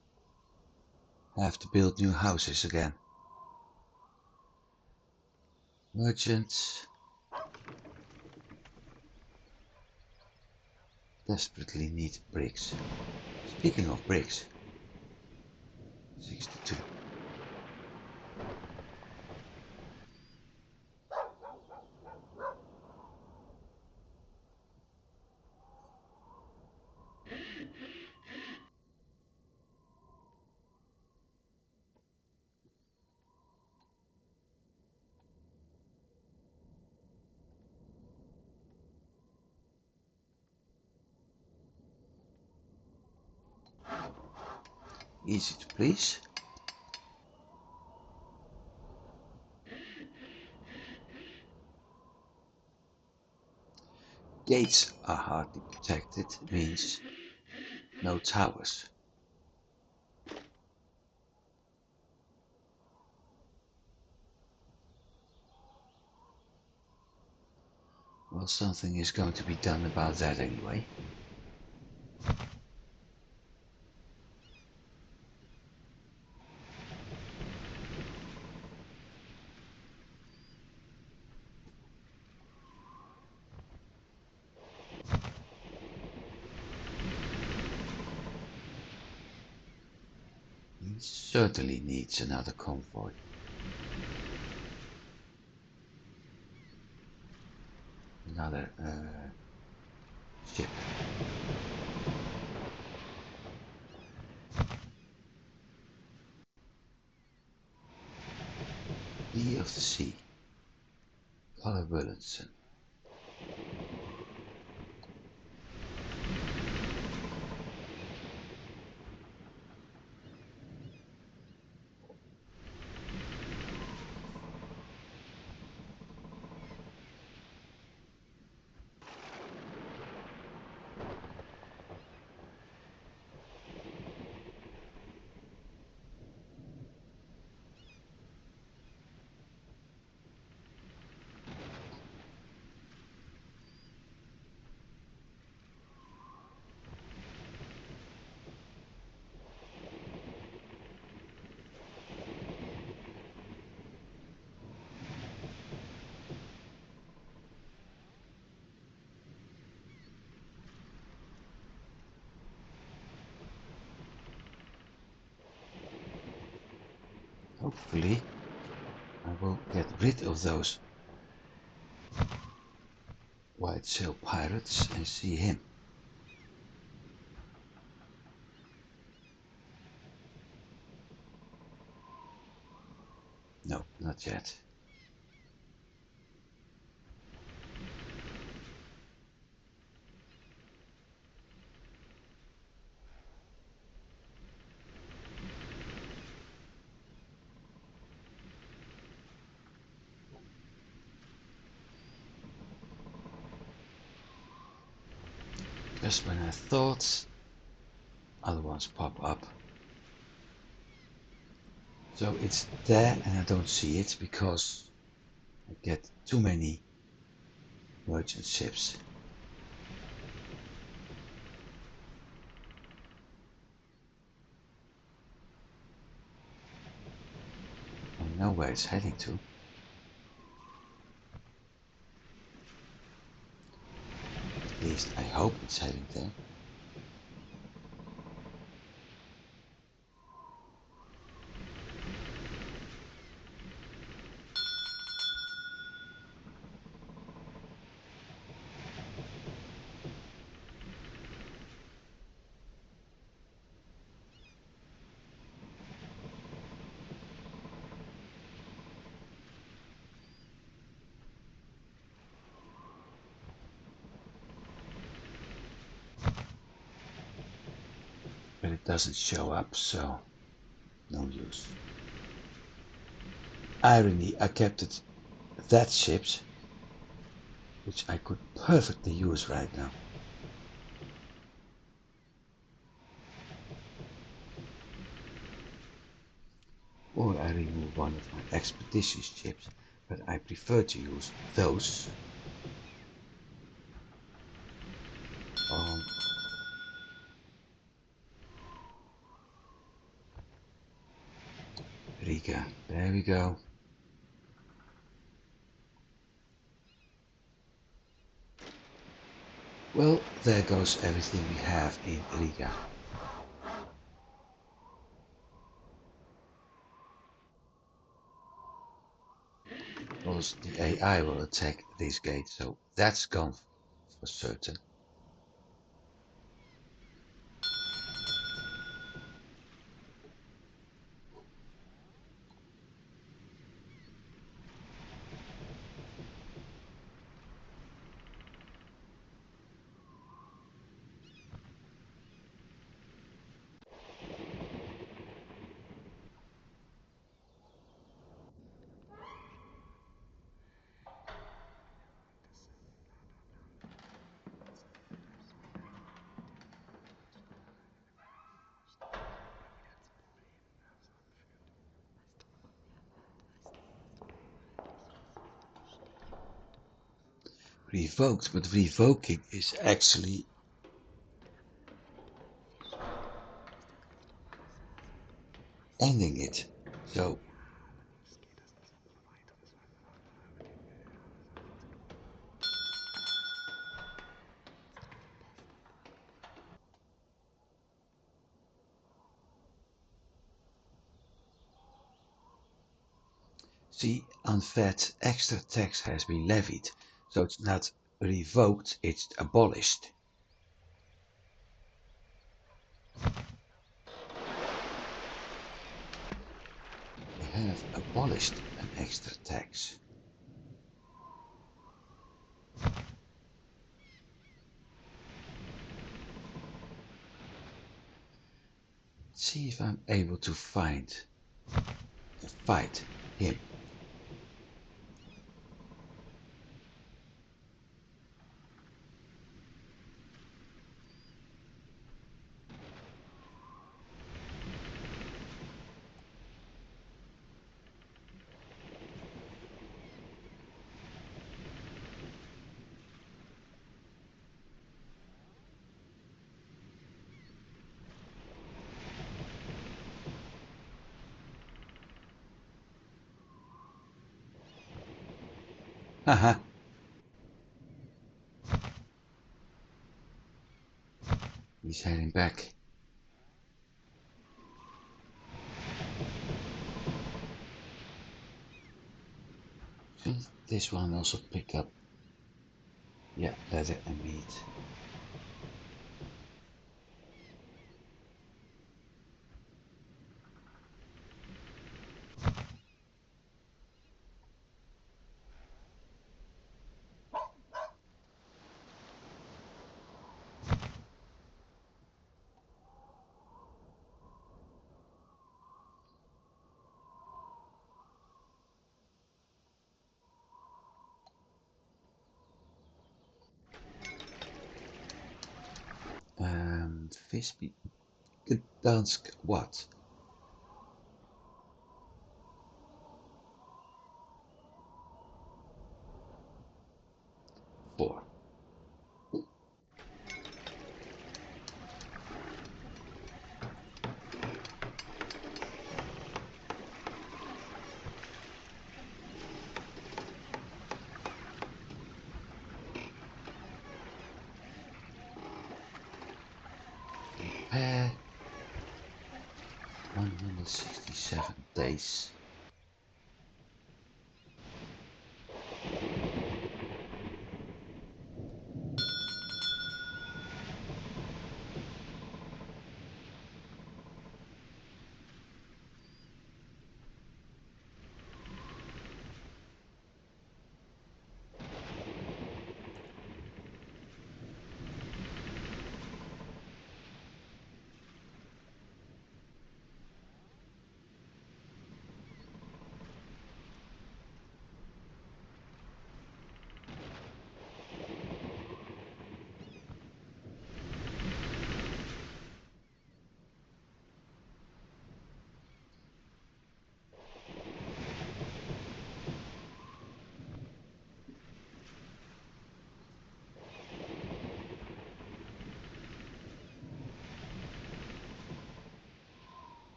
have to build new houses again. Merchants desperately need bricks. Speaking of bricks, 62. Easy to please. Gates are hardly protected, means no towers. Well, something is going to be done about that anyway. He certainly needs another convoy. Another ship. Lee of the Sea. Carl Williamson. Hopefully, I will get rid of those white sail pirates and see him. No, not yet. Just when I thought, other ones pop up. So it's there and I don't see it because I get too many merchant ships. know where it's heading to. At least I hope it's heading there. But it doesn't show up, so no use. Irony, I captured that ship, which I could perfectly use right now. Or I remove one of my expedition ships, but I prefer to use those on Riga. There we go. Well, there goes everything we have in Riga. Because the AI will attack this gate, so that's gone for certain. Revoked, but revoking is actually ending it. So see, unfed extra tax has been levied, so it's not revoked, it's abolished. They have abolished an extra tax. Let's see if I'm able to find and fight him. Haha. He's heading back. Shouldn't this one also pick up? Yeah, leather and meat. And Visby, Gdansk, what? 4. 167 days.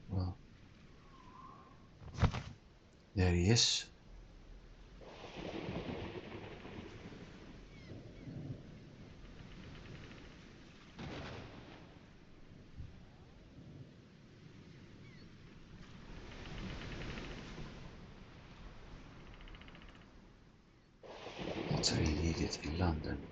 Well, there he is. What are you needed in London?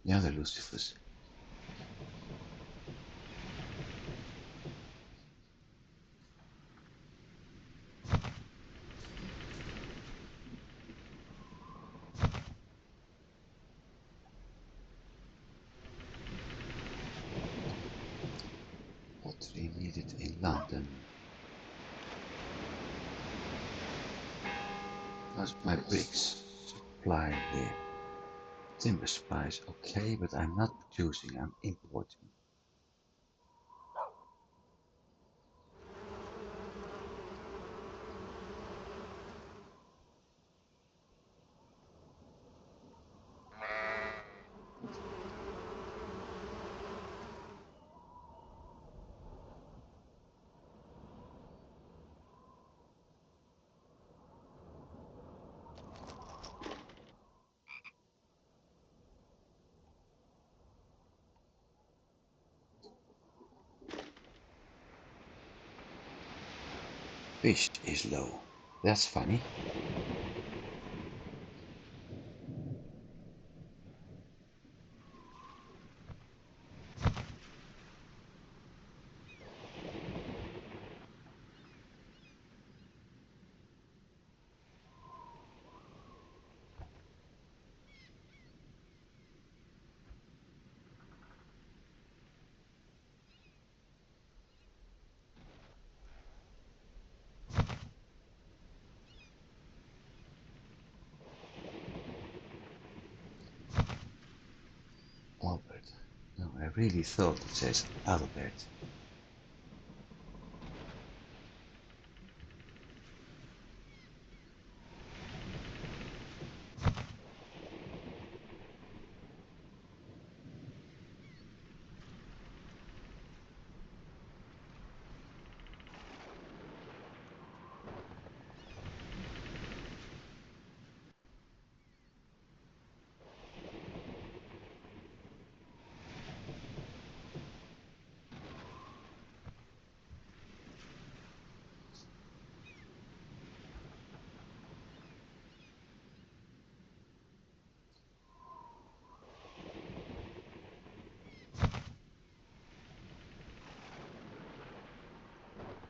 The other Lucifers. What are you needed in London? How's my bricks supply here? Timber supplies, okay, but I'm not producing, I'm importing. Fish is low. That's funny. Albert. No, I really thought it says Albert.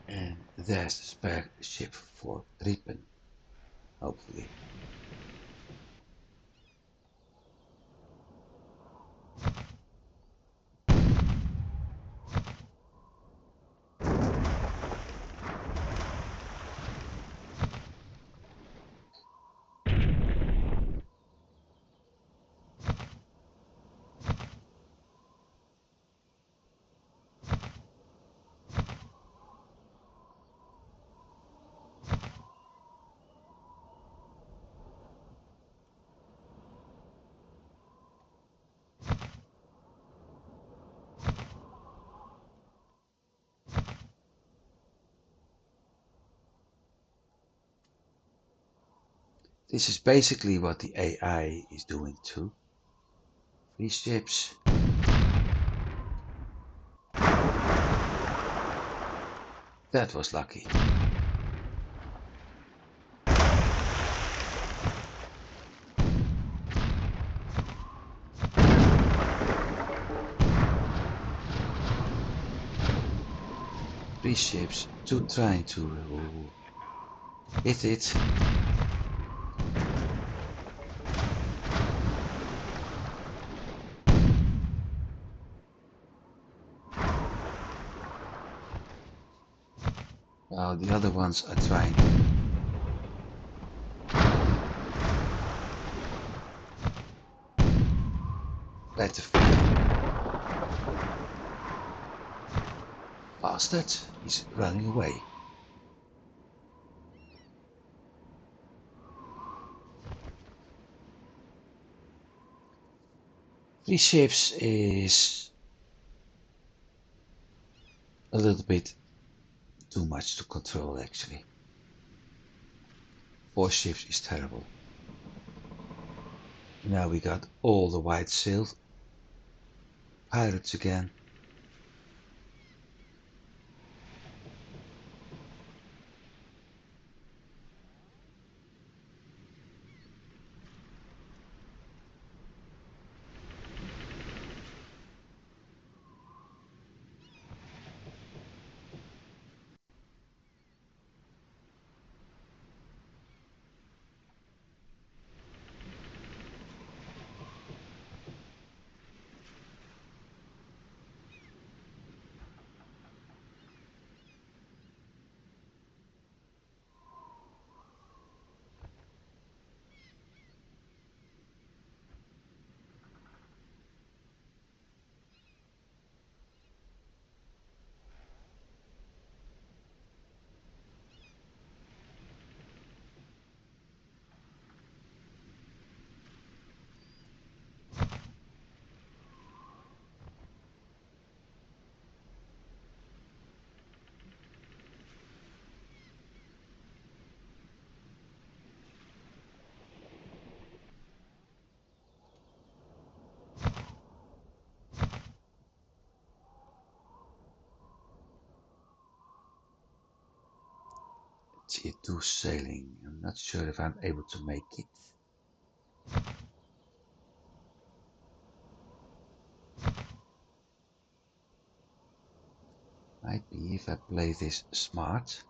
And there's the spare ship for Riepen, hopefully. This is basically what the AI is doing too. 3 ships. That was lucky. Three ships trying to hit it. While the other ones are trying better. Bastard, he's running away. Three ships is a little bit too much to control actually. 4 ships is terrible. Now we got all the white sail pirates again. Tier 2 sailing. I'm not sure if I'm able to make it. Might be if I play this smart.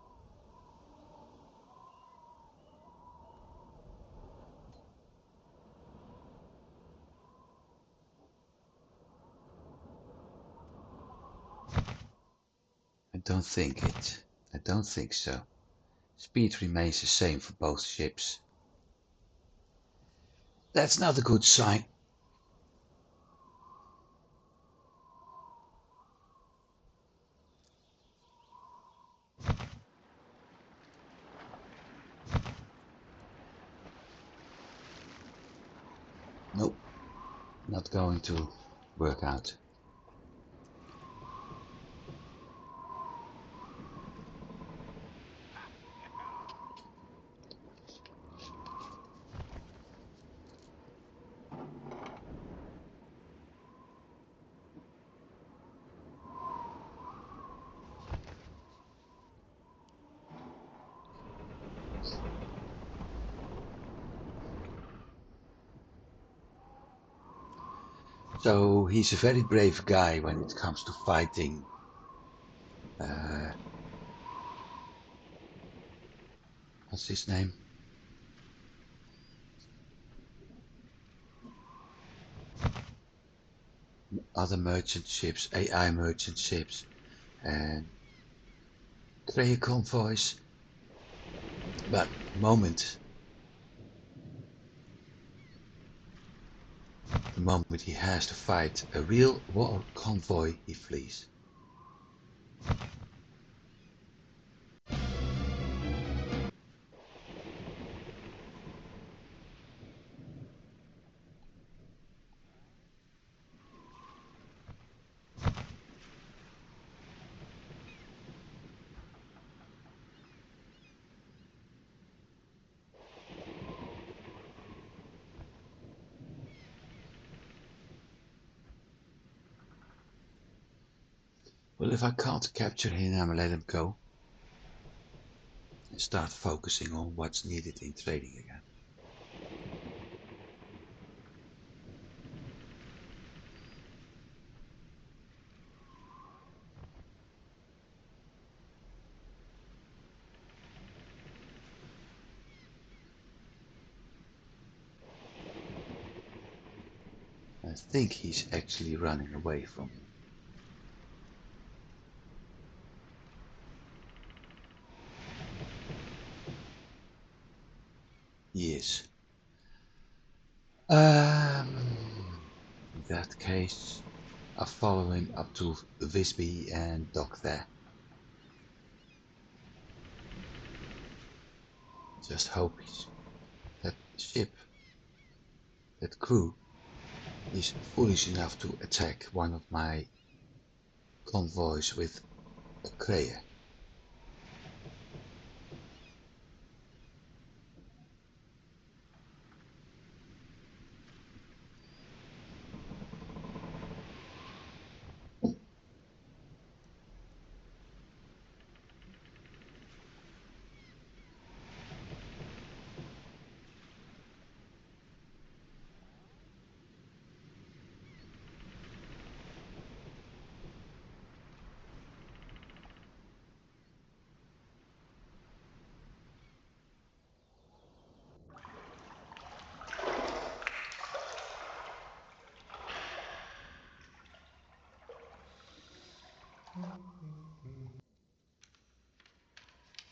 I don't think it. I don't think so. Speed remains the same for both ships. That's not a good sign. Nope, not going to work out. So he's a very brave guy when it comes to fighting. What's his name? Other merchant ships, AI merchant ships, and convoys. But the moment he has to fight a real war convoy, he flees. Well, if I can't capture him, I let him go and start focusing on what's needed in trading again. I think he's actually running away from me. He is. In that case, I'll follow him up to Visby and dock there. Just hope that ship, that crew, is foolish enough to attack one of my convoys with a Kreia.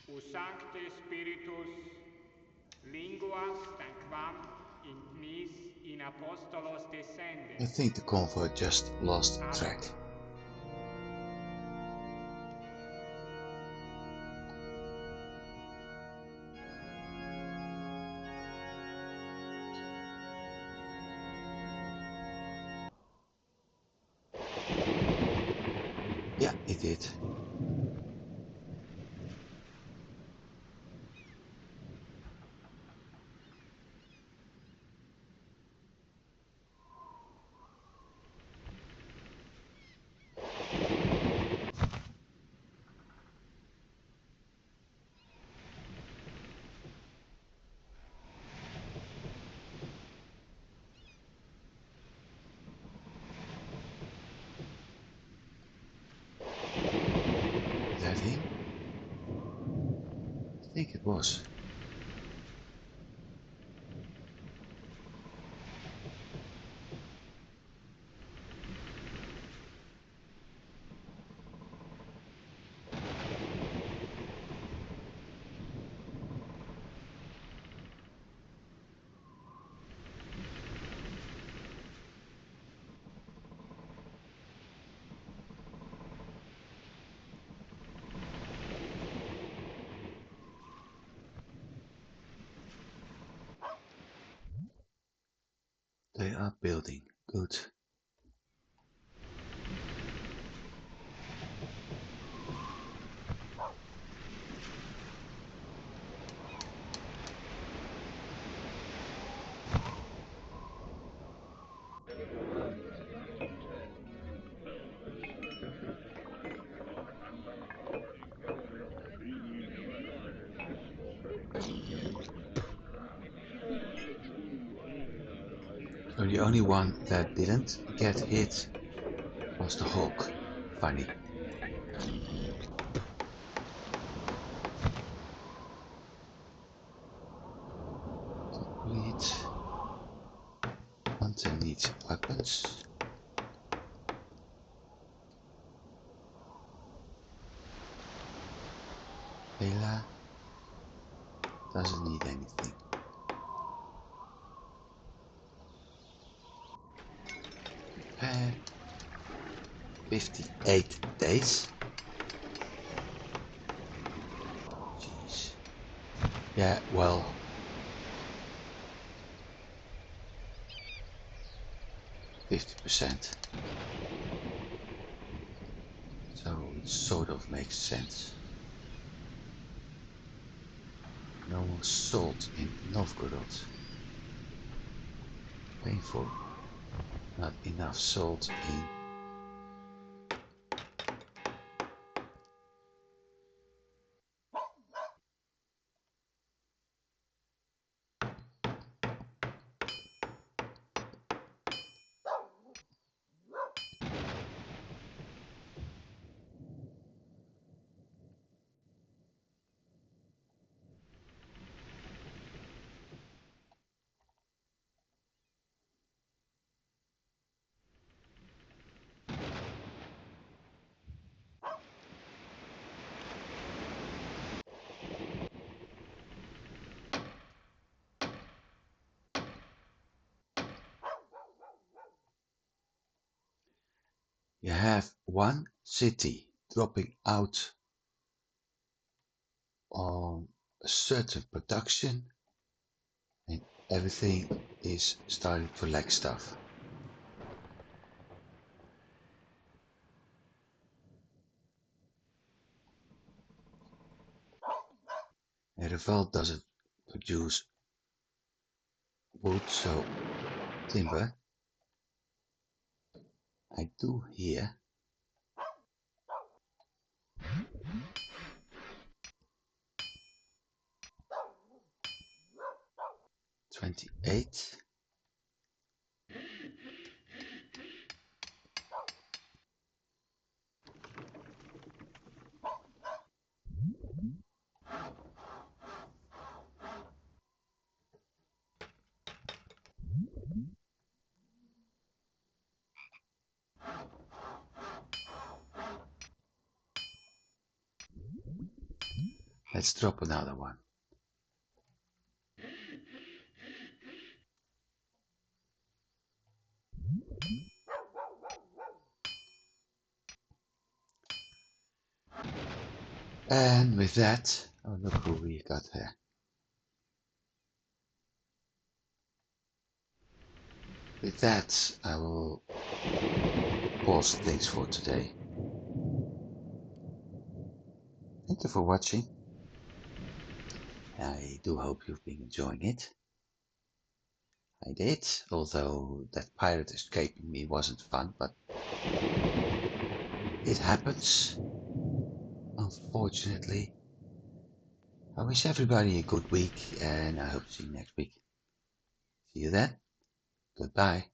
O Sancte Spiritus, linguas tanquam in nis in apostolos I descendens. think the convoy just lost Amen. track. Yeah, it did. Is that him? I think it was. They are building. Good. So the only one that didn't get hit was the Hulk. Funny. Complete. Hunter needs weapons. Bela doesn't need anything. 58 days. Jeez. Yeah, well. 50%. So it sort of makes sense. No more salt in Novgorod. Painful. Not enough salt in You have one city dropping out on a certain production and everything is starting to lack stuff. And the vault doesn't produce wood, so timber. I do here. 28. Let's drop another one. And with that, oh look who we got here. With that, I will pause things for today. Thank you for watching. I do hope you've been enjoying it. I did, although that pirate escaping me wasn't fun, but it happens, unfortunately. I wish everybody a good week and I hope to see you next week. See you then. Goodbye.